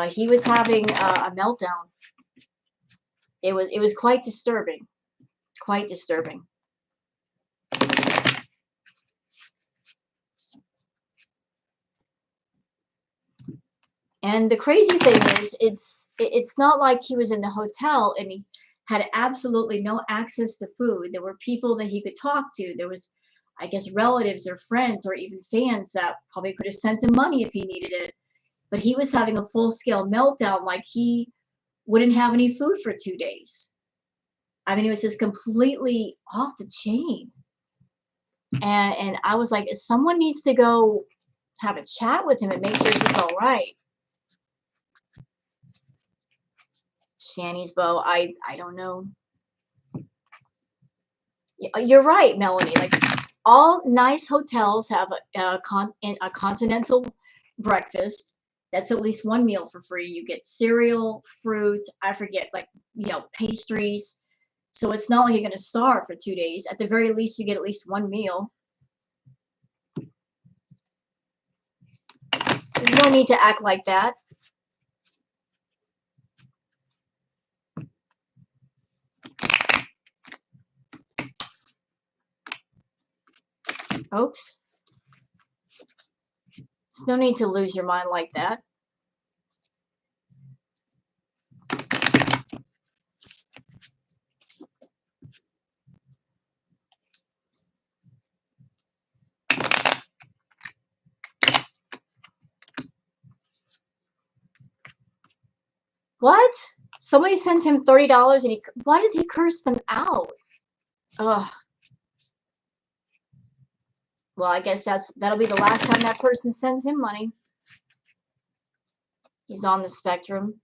He was having a meltdown. It was quite disturbing. Quite disturbing. And the crazy thing is, it's not like he was in the hotel and he had absolutely no access to food. There were people that he could talk to. There was, I guess, relatives or friends or even fans that probably could have sent him money if he needed it. But he was having a full-scale meltdown like he wouldn't have any food for 2 days. I mean, it was just completely off the chain. And I was like, someone needs to go have a chat with him and make sure he's all right. Shanny's bow, I don't know. You're right, Melanie. Like all nice hotels have a continental breakfast. That's at least one meal for free. You get cereal, fruit, I forget, like, pastries. So it's not like you're going to starve for 2 days. At the very least, you get at least one meal. There's no need to act like that. Oops. There's no need to lose your mind like that. What? Somebody sent him $30 and why did he curse them out? Ugh. Well, I guess that'll be the last time that person sends him money. He's on the spectrum.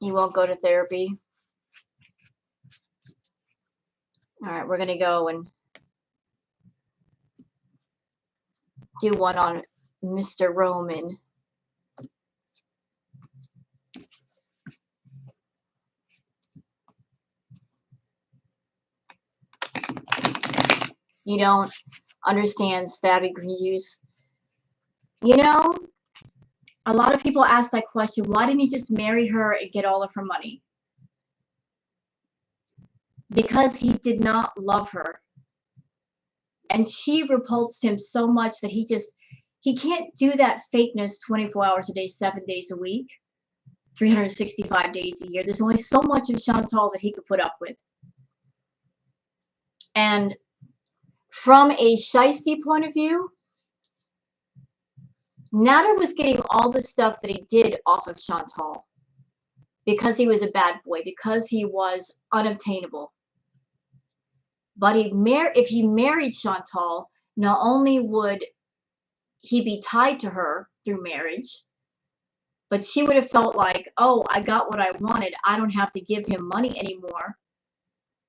He won't go to therapy. All right, we're going to go and do one on Mr. Roman. You don't understand stabby green juice. You know, A lot of people ask that question, why didn't he just marry her and get all of her money? Because he did not love her. And she repulsed him so much that he can't do that fakeness 24 hours a day, 7 days a week, 365 days a year. There's only so much of Chantal that he could put up with. And from a shiesty point of view, Nader was getting all the stuff that he did off of Chantal because he was a bad boy, because he was unobtainable. But if he married Chantal, not only would he be tied to her through marriage, but she would have felt like, oh, I got what I wanted. I don't have to give him money anymore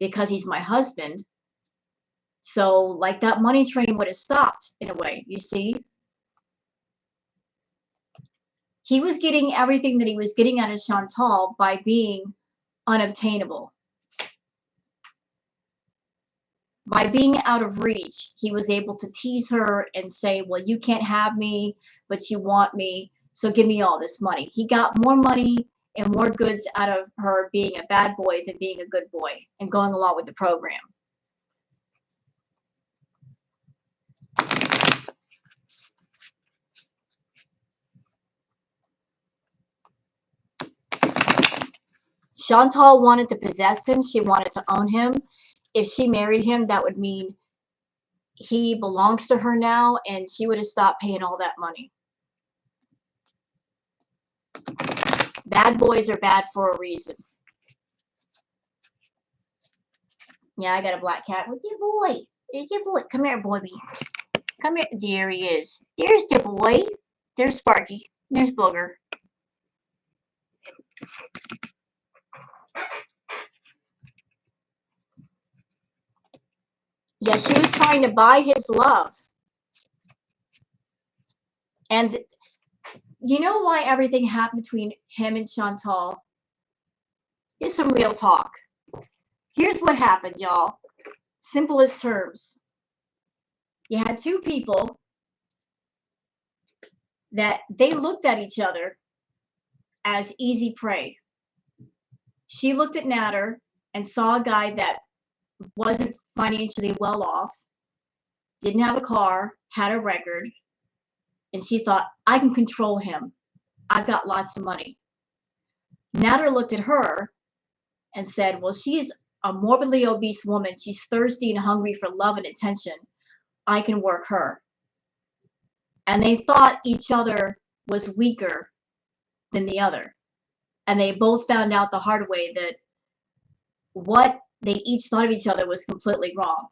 because he's my husband. So, like, that money train would have stopped in a way, you see? He was getting everything that he was getting out of Chantal by being unobtainable. By being out of reach, he was able to tease her and say, well, you can't have me, but you want me, so give me all this money. He got more money and more goods out of her being a bad boy than being a good boy and going along with the program. Chantal wanted to possess him. She wanted to own him. If she married him, that would mean he belongs to her now, and she would have stopped paying all that money. Bad boys are bad for a reason. Yeah, I got a black cat. Where's your boy? There's your boy. Come here, boy. Come here. There he is. There's the boy. There's Sparky. There's Booger. Yeah, she was trying to buy his love. And you know why everything happened between him and Chantal? Here's some real talk. Here's what happened, y'all. Simplest terms. You had two people that they looked at each other as easy prey. She looked at Nader and saw a guy that wasn't financially well off, didn't have a car, had a record, and she thought, I can control him. I've got lots of money. Nader looked at her and said, well, she's a morbidly obese woman. She's thirsty and hungry for love and attention. I can work her. And they thought each other was weaker than the other. And they both found out the hard way that what they each thought of each other was completely wrong.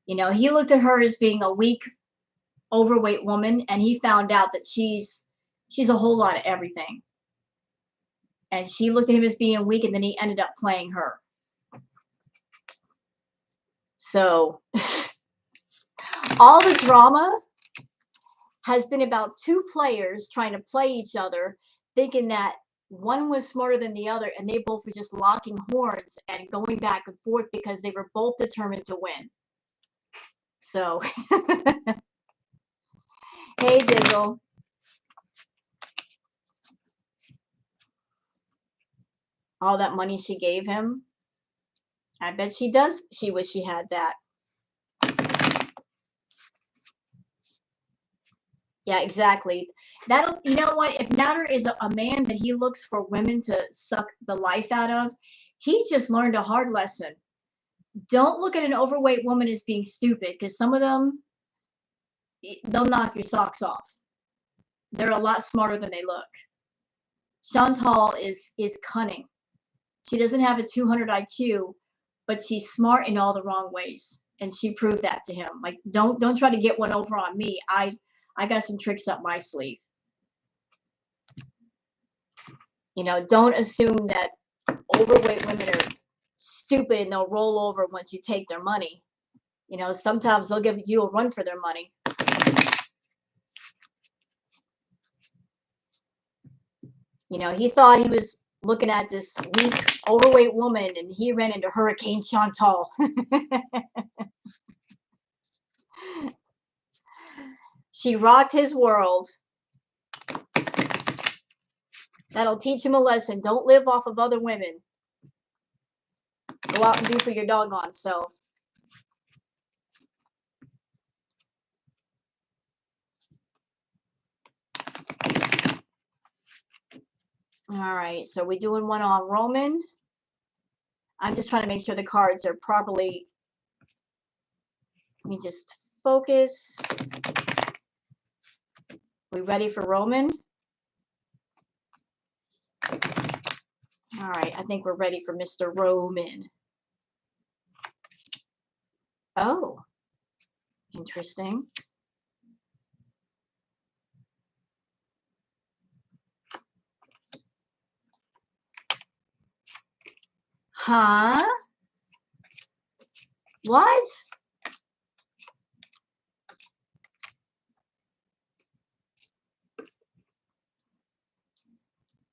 You know, he looked at her as being a weak, overweight woman, and he found out that she's a whole lot of everything. And she looked at him as being weak, and then he ended up playing her. So all the drama has been about two players trying to play each other, thinking that one was smarter than the other, and they both were just locking horns and going back and forth because they were both determined to win. So, hey, Dizzle. All that money she gave him, I bet she does. She wish she had that. Yeah, exactly. That'll, you know what? If Nader is a man that he looks for women to suck the life out of, he just learned a hard lesson. Don't look at an overweight woman as being stupid, because some of them, they'll knock your socks off. They're a lot smarter than they look. Chantal is cunning. She doesn't have a 200 IQ, but she's smart in all the wrong ways, and she proved that to him. Like, don't try to get one over on me. I got some tricks up my sleeve. You know, don't assume that overweight women are stupid and they'll roll over once you take their money. You know, sometimes they'll give you a run for their money. You know, he thought he was looking at this weak, overweight woman, and he ran into Hurricane Chantal. She rocked his world, That'll teach him a lesson. Don't live off of other women. Go out and do for your doggone self. All right, so we're doing one on Roman. I'm just trying to make sure the cards are properly. Let me just focus. We ready for Roman? All right, I think we're ready for Mr. Roman. Oh, interesting. Huh? What?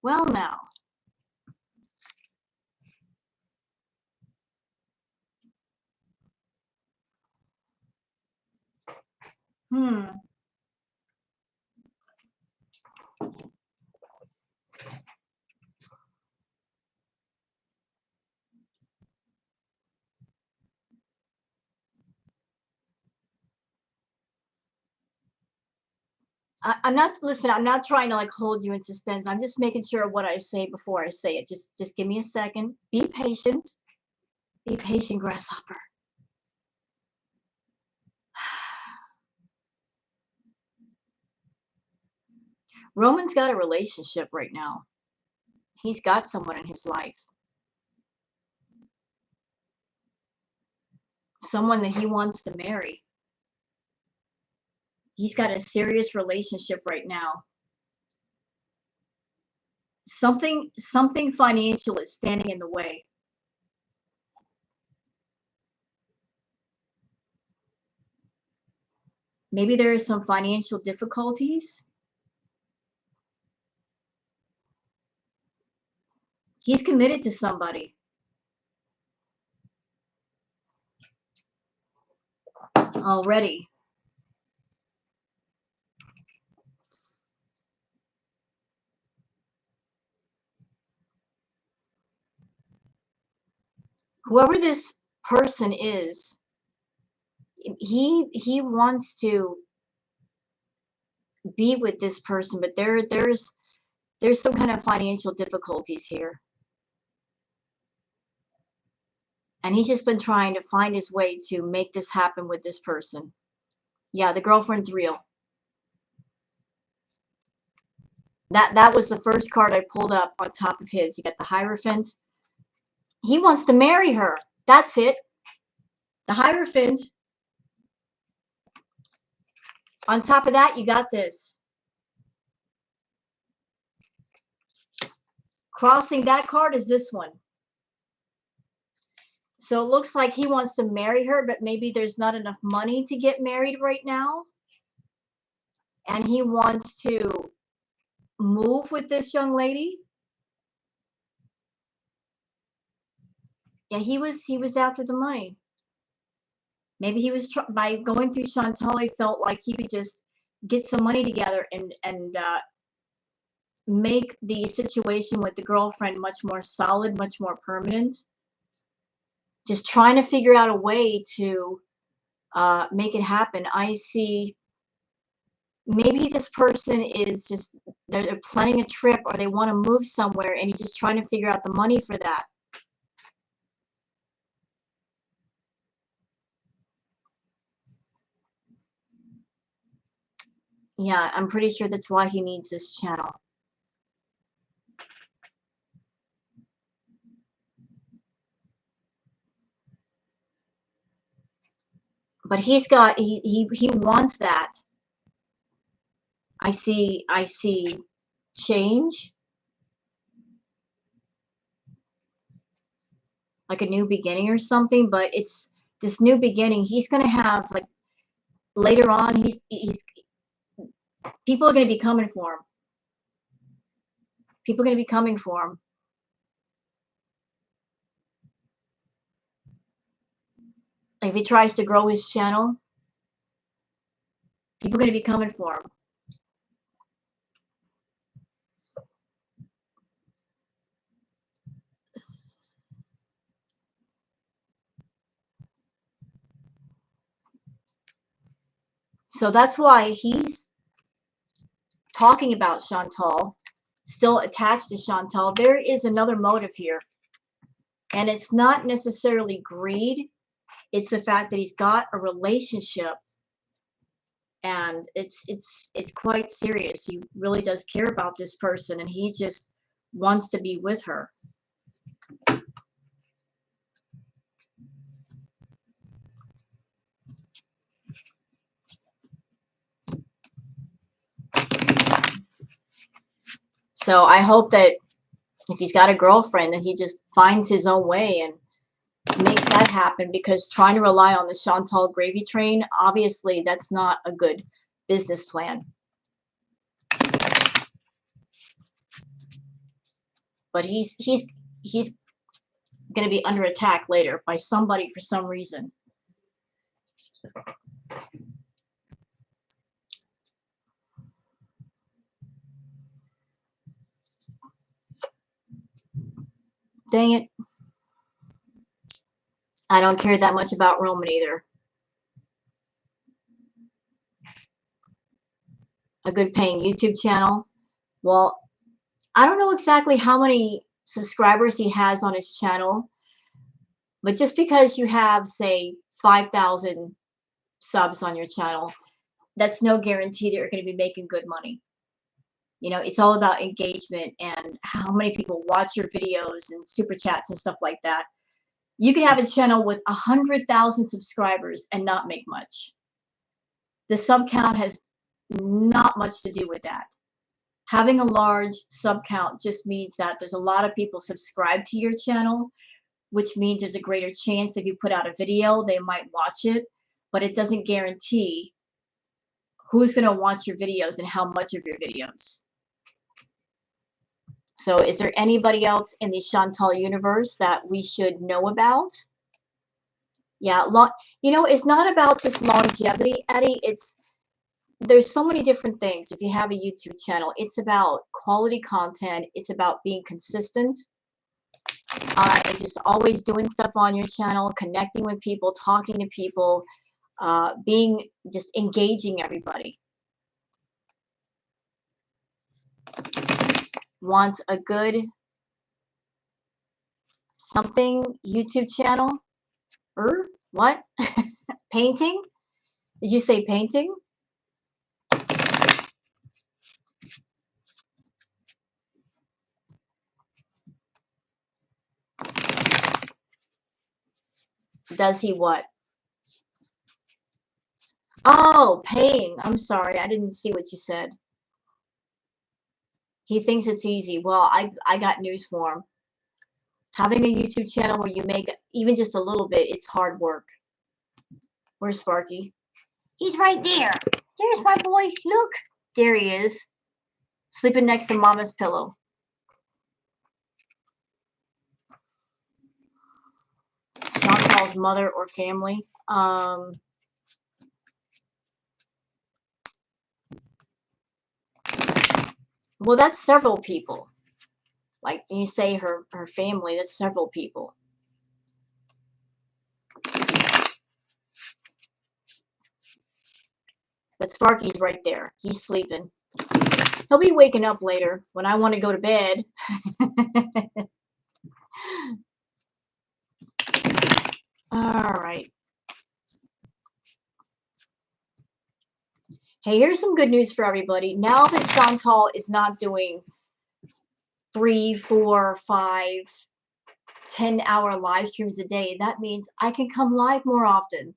Well, now. I'm not, listen, I'm not trying to like hold you in suspense. I'm just making sure what I say before I say it. Just give me a second. Be patient. Be patient, grasshopper. Roman's got a relationship right now. He's got someone in his life. Someone that he wants to marry. He's got a serious relationship right now. Something financial is standing in the way. Maybe there are some financial difficulties. He's committed to somebody. Already. Whoever this person is, he wants to be with this person, but there's some kind of financial difficulties here. And he's just been trying to find his way to make this happen with this person. Yeah, the girlfriend's real. That was the first card I pulled up on top of his. You got the Hierophant. He wants to marry her. That's it. The Hierophant. On top of that, you got this. Crossing that card is this one. So it looks like he wants to marry her, but maybe there's not enough money to get married right now. And he wants to move with this young lady. Yeah, he was after the money. Maybe he was by going through Chantal, he felt like he could just get some money together and make the situation with the girlfriend much more solid, much more permanent. Just trying to figure out a way to make it happen. I see maybe this person is just, they're planning a trip or they want to move somewhere and he's just trying to figure out the money for that. Yeah, I'm pretty sure that's why he needs this channel. But he's got, he wants that. I see change. Like a new beginning or something, but it's this new beginning. He's going to have, like, later on, he's people are going to be coming for him. People are going to be coming for him. Like if he tries to grow his channel, people are going to be coming for him. So that's why he's talking about Chantal, still attached to Chantal. There is another motive here. And it's not necessarily greed. It's the fact that he's got a relationship, and it's quite serious. He really does care about this person, and he just wants to be with her. So I hope that if he's got a girlfriend, that he just finds his own way and makes that happen, because trying to rely on the Chantal gravy train, obviously that's not a good business plan. But he's going to be under attack later by somebody for some reason. Dang it. I don't care that much about Roman either. A good paying YouTube channel. Well, I don't know exactly how many subscribers he has on his channel, but just because you have, say, 5,000 subs on your channel, that's no guarantee that you're going to be making good money. You know, it's all about engagement and how many people watch your videos and super chats and stuff like that. You could have a channel with 100,000 subscribers and not make much. The sub count has not much to do with that. Having a large sub count just means that there's a lot of people subscribed to your channel, which means there's a greater chance that if you put out a video, they might watch it, but it doesn't guarantee who's going to watch your videos and how much of your videos. So is there anybody else in the Chantal universe that we should know about? Yeah, you know, it's not about just longevity, Eddie. There's so many different things. If you have a YouTube channel, it's about quality content. It's about being consistent. And just always doing stuff on your channel, connecting with people, talking to people, being just engaging everybody. Wants a good something YouTube channel? What? Painting? Did you say painting? Does he what? Oh, paying. I'm sorry. I didn't see what you said. He thinks it's easy. Well, I got news for him. Having a YouTube channel where you make even just a little bit, it's hard work. Where's Sparky? He's right there. There's my boy. Look. There he is. Sleeping next to Mama's pillow. Chantal's mother or family. Well, that's several people. Like you say, her family, that's several people. But Sparky's right there. He's sleeping. He'll be waking up later when I want to go to bed. All right. Hey, here's some good news for everybody. Now that Chantal is not doing 3, 4, 5, 10-hour live streams a day, that means I can come live more often.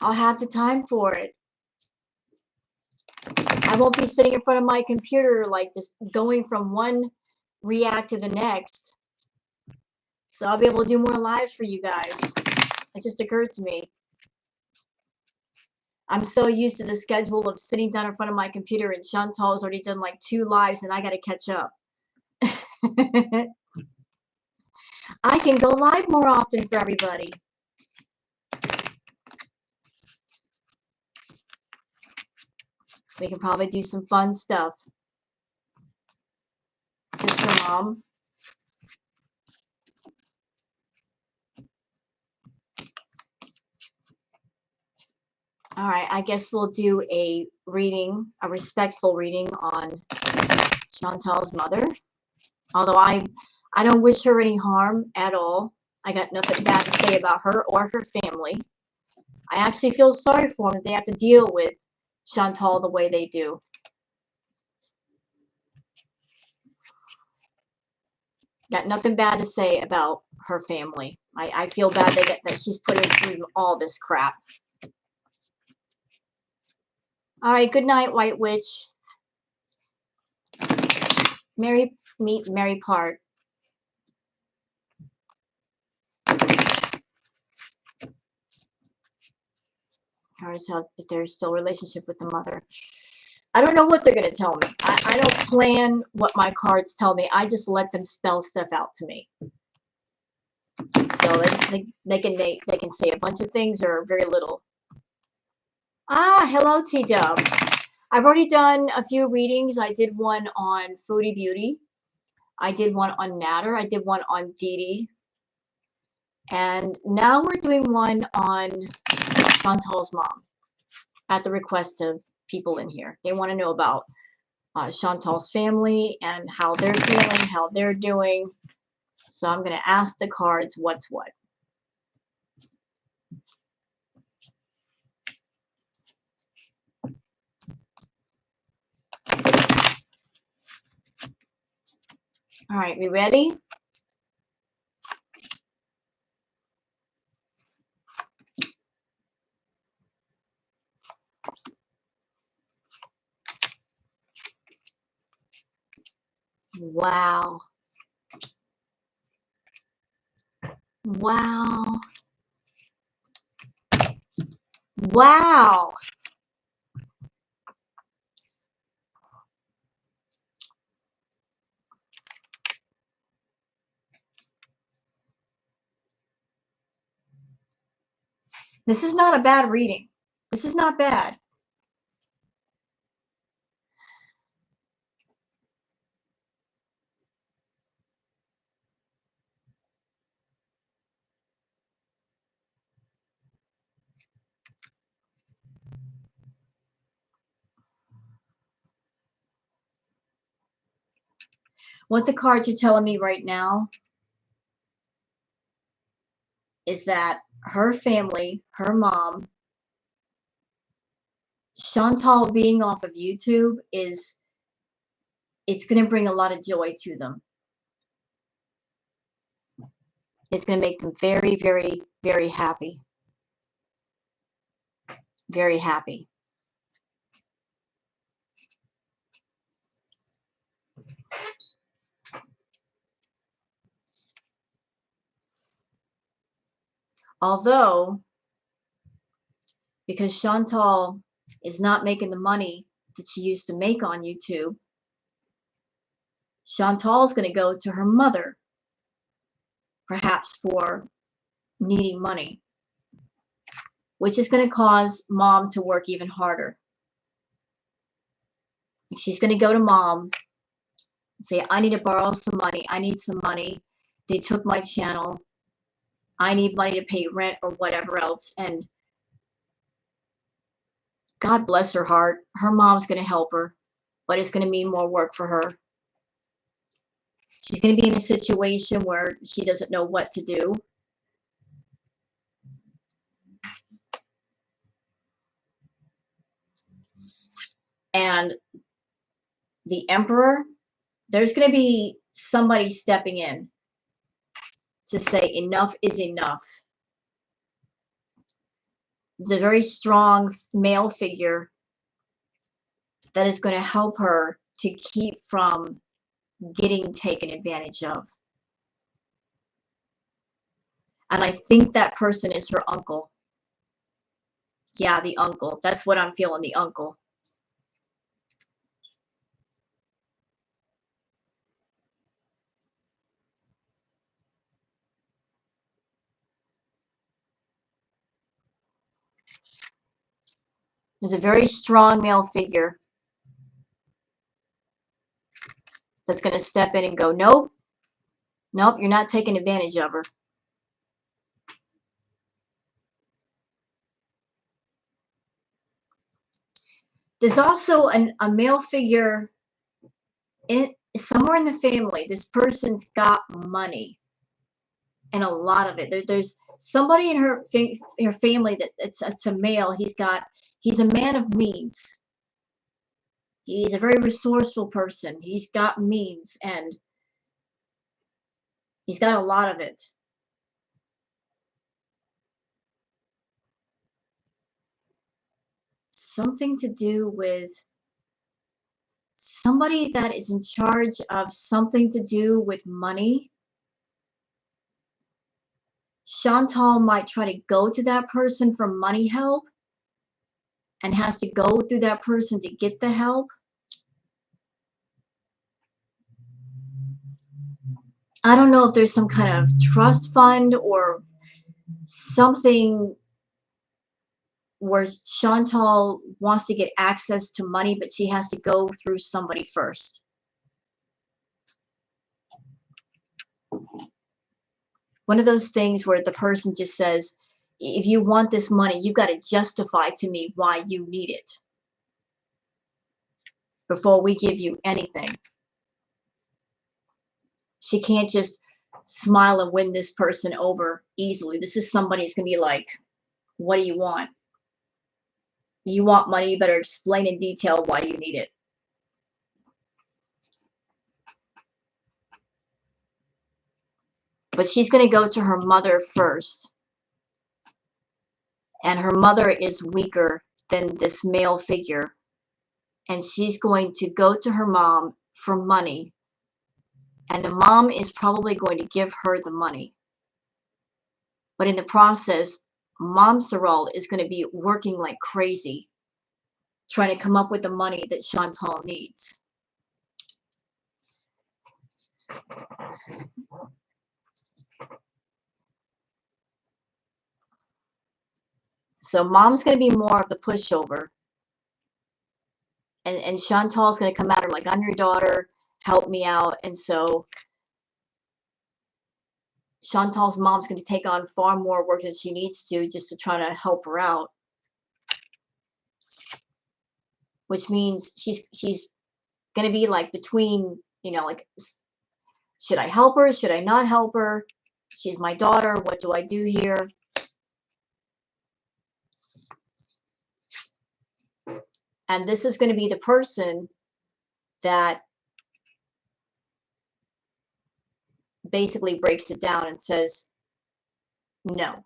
I'll have the time for it. I won't be sitting in front of my computer like just going from one react to the next. So I'll be able to do more lives for you guys. It just occurred to me. I'm so used to the schedule of sitting down in front of my computer, and Chantal's already done like 2 lives and I got to catch up. I can go live more often for everybody. We can probably do some fun stuff. Just for Mom. All right, I guess we'll do a reading, a respectful reading on Chantal's mother. Although I don't wish her any harm at all. I got nothing bad to say about her or her family. I actually feel sorry for them that they have to deal with Chantal the way they do. Got nothing bad to say about her family. I feel bad that she's putting through all this crap. All right, good night, White Witch. Meet Mary Part. Cards how if there's still a relationship with the mother. I don't know what they're going to tell me. I don't plan what my cards tell me. I just let them spell stuff out to me. So they can say a bunch of things or very little. Ah, hello, T-Dub. I've already done a few readings. I did one on Foodie Beauty. I did one on Nader. I did one on DD. And now we're doing one on Chantal's mom at the request of people in here. They want to know about Chantal's family and how they're feeling, how they're doing. So I'm going to ask the cards what's what. All right, we ready? Wow. Wow. Wow. This is not a bad reading. This is not bad. What the cards are telling me right now is that her family, her mom, Chantal being off of YouTube it's going to bring a lot of joy to them. It's going to make them very, very, very happy. Very happy. Although, because Chantal is not making the money that she used to make on YouTube, Chantal's going to go to her mother, perhaps for needing money, which is going to cause mom to work even harder. She's going to go to mom and say, I need to borrow some money. I need some money. They took my channel. I need money to pay rent or whatever else. And God bless her heart. Her mom's going to help her, but it's going to mean more work for her. She's going to be in a situation where she doesn't know what to do. And the Emperor, there's going to be somebody stepping in to say enough is enough. It's a very strong male figure that is going to help her to keep from getting taken advantage of. And I think that person is her uncle. Yeah, the uncle. That's what I'm feeling, the uncle. There's a very strong male figure that's going to step in and go, nope, nope, you're not taking advantage of her. There's also a male figure somewhere in the family. This person's got money, and a lot of it. There's somebody in her family that it's a male. He's a man of means. He's a very resourceful person. He's got means, and he's got a lot of it. Something to do with somebody that is in charge of something to do with money. Chantal might try to go to that person for money help and has to go through that person to get the help. I don't know if there's some kind of trust fund or something where Chantal wants to get access to money, but she has to go through somebody first. One of those things where the person just says, if you want this money, you've got to justify to me why you need it before we give you anything. She can't just smile and win this person over easily. This is somebody who's going to be like, what do you want? You want money, you better explain in detail why you need it. But she's going to go to her mother first. And her mother is weaker than this male figure. And she's going to go to her mom for money. And the mom is probably going to give her the money. But in the process, Mom Sorrel is going to be working like crazy, trying to come up with the money that Chantal needs. So Mom's going to be more of the pushover. And Chantal's going to come at her like, I'm your daughter, help me out. And so Chantal's mom's going to take on far more work than she needs to just to try to help her out. Which means she's going to be like between, you know, like, should I help her? Should I not help her? She's my daughter. What do I do here? And this is going to be the person that basically breaks it down and says, no.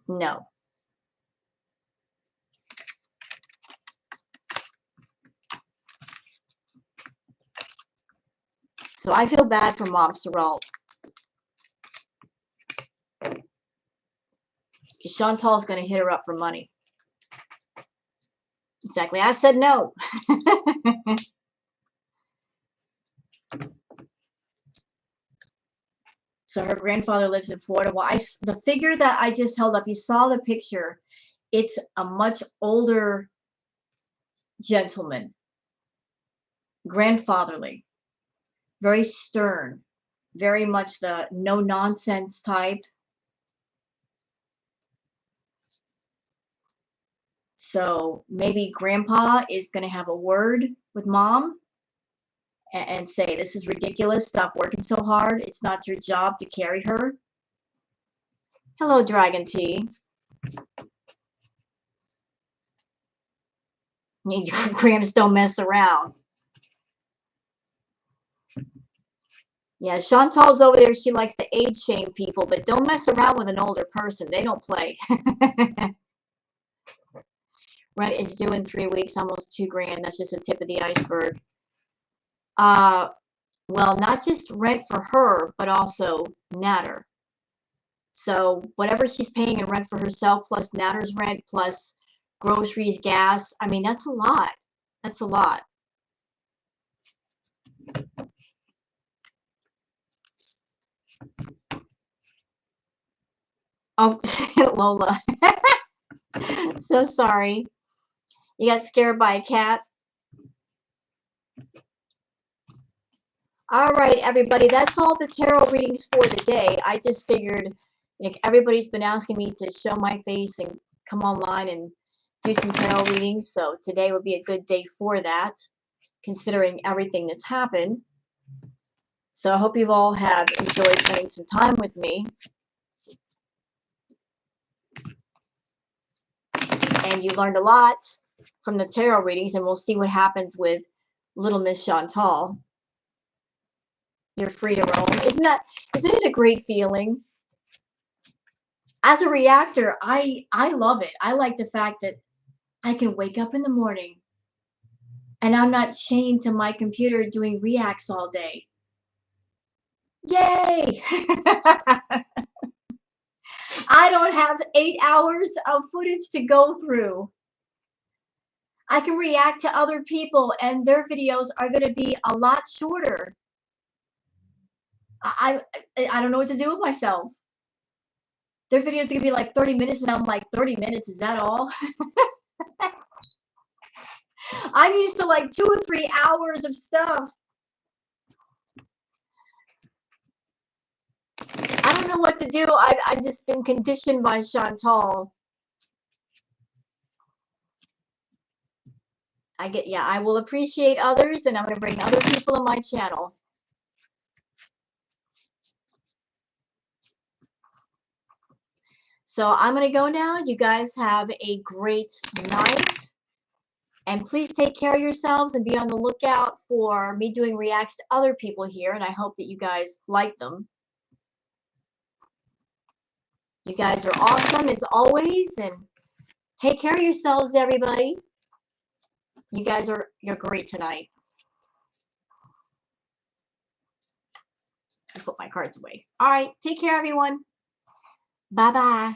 No. So I feel bad for Mom Sorrel. Because Chantal's going to hit her up for money. Exactly. I said no. So her grandfather lives in Florida. Well, the figure that I just held up, you saw the picture. It's a much older gentleman. Grandfatherly. Very stern. Very much the no-nonsense type. So maybe Grandpa is going to have a word with Mom and say, this is ridiculous. Stop working so hard. It's not your job to carry her. Hello, Dragon Tea. Grams don't mess around. Yeah, Chantal's over there. She likes to age shame people, but don't mess around with an older person. They don't play. Rent is due in 3 weeks, almost $2,000. That's just the tip of the iceberg. Well, not just rent for her, but also Nader. So whatever she's paying in rent for herself, plus Nader's rent, plus groceries, gas. I mean, that's a lot. That's a lot. Oh, Lola. So sorry. You got scared by a cat? All right, everybody. That's all the tarot readings for the day. I just figured, like, everybody's been asking me to show my face and come online and do some tarot readings. So today would be a good day for that, considering everything that's happened. So I hope you all have enjoyed spending some time with me. And you learned a lot from the tarot readings, and we'll see what happens with little Miss Chantal. You're free to roam. Isn't it a great feeling? As a reactor, I love it. I like the fact that I can wake up in the morning and I'm not chained to my computer doing reacts all day. Yay! I don't have 8 hours of footage to go through. I can react to other people and their videos are going to be a lot shorter. I don't know what to do with myself. Their videos are going to be like 30 minutes and I'm like, 30 minutes, is that all? I'm used to like 2 or 3 hours of stuff. I don't know what to do. I've just been conditioned by Chantal. I will appreciate others, and I'm going to bring other people on my channel. So I'm going to go now. You guys have a great night. And please take care of yourselves and be on the lookout for me doing reacts to other people here. And I hope that you guys like them. You guys are awesome as always. And take care of yourselves, everybody. You're great tonight. I put my cards away. All right. Take care, everyone. Bye-bye.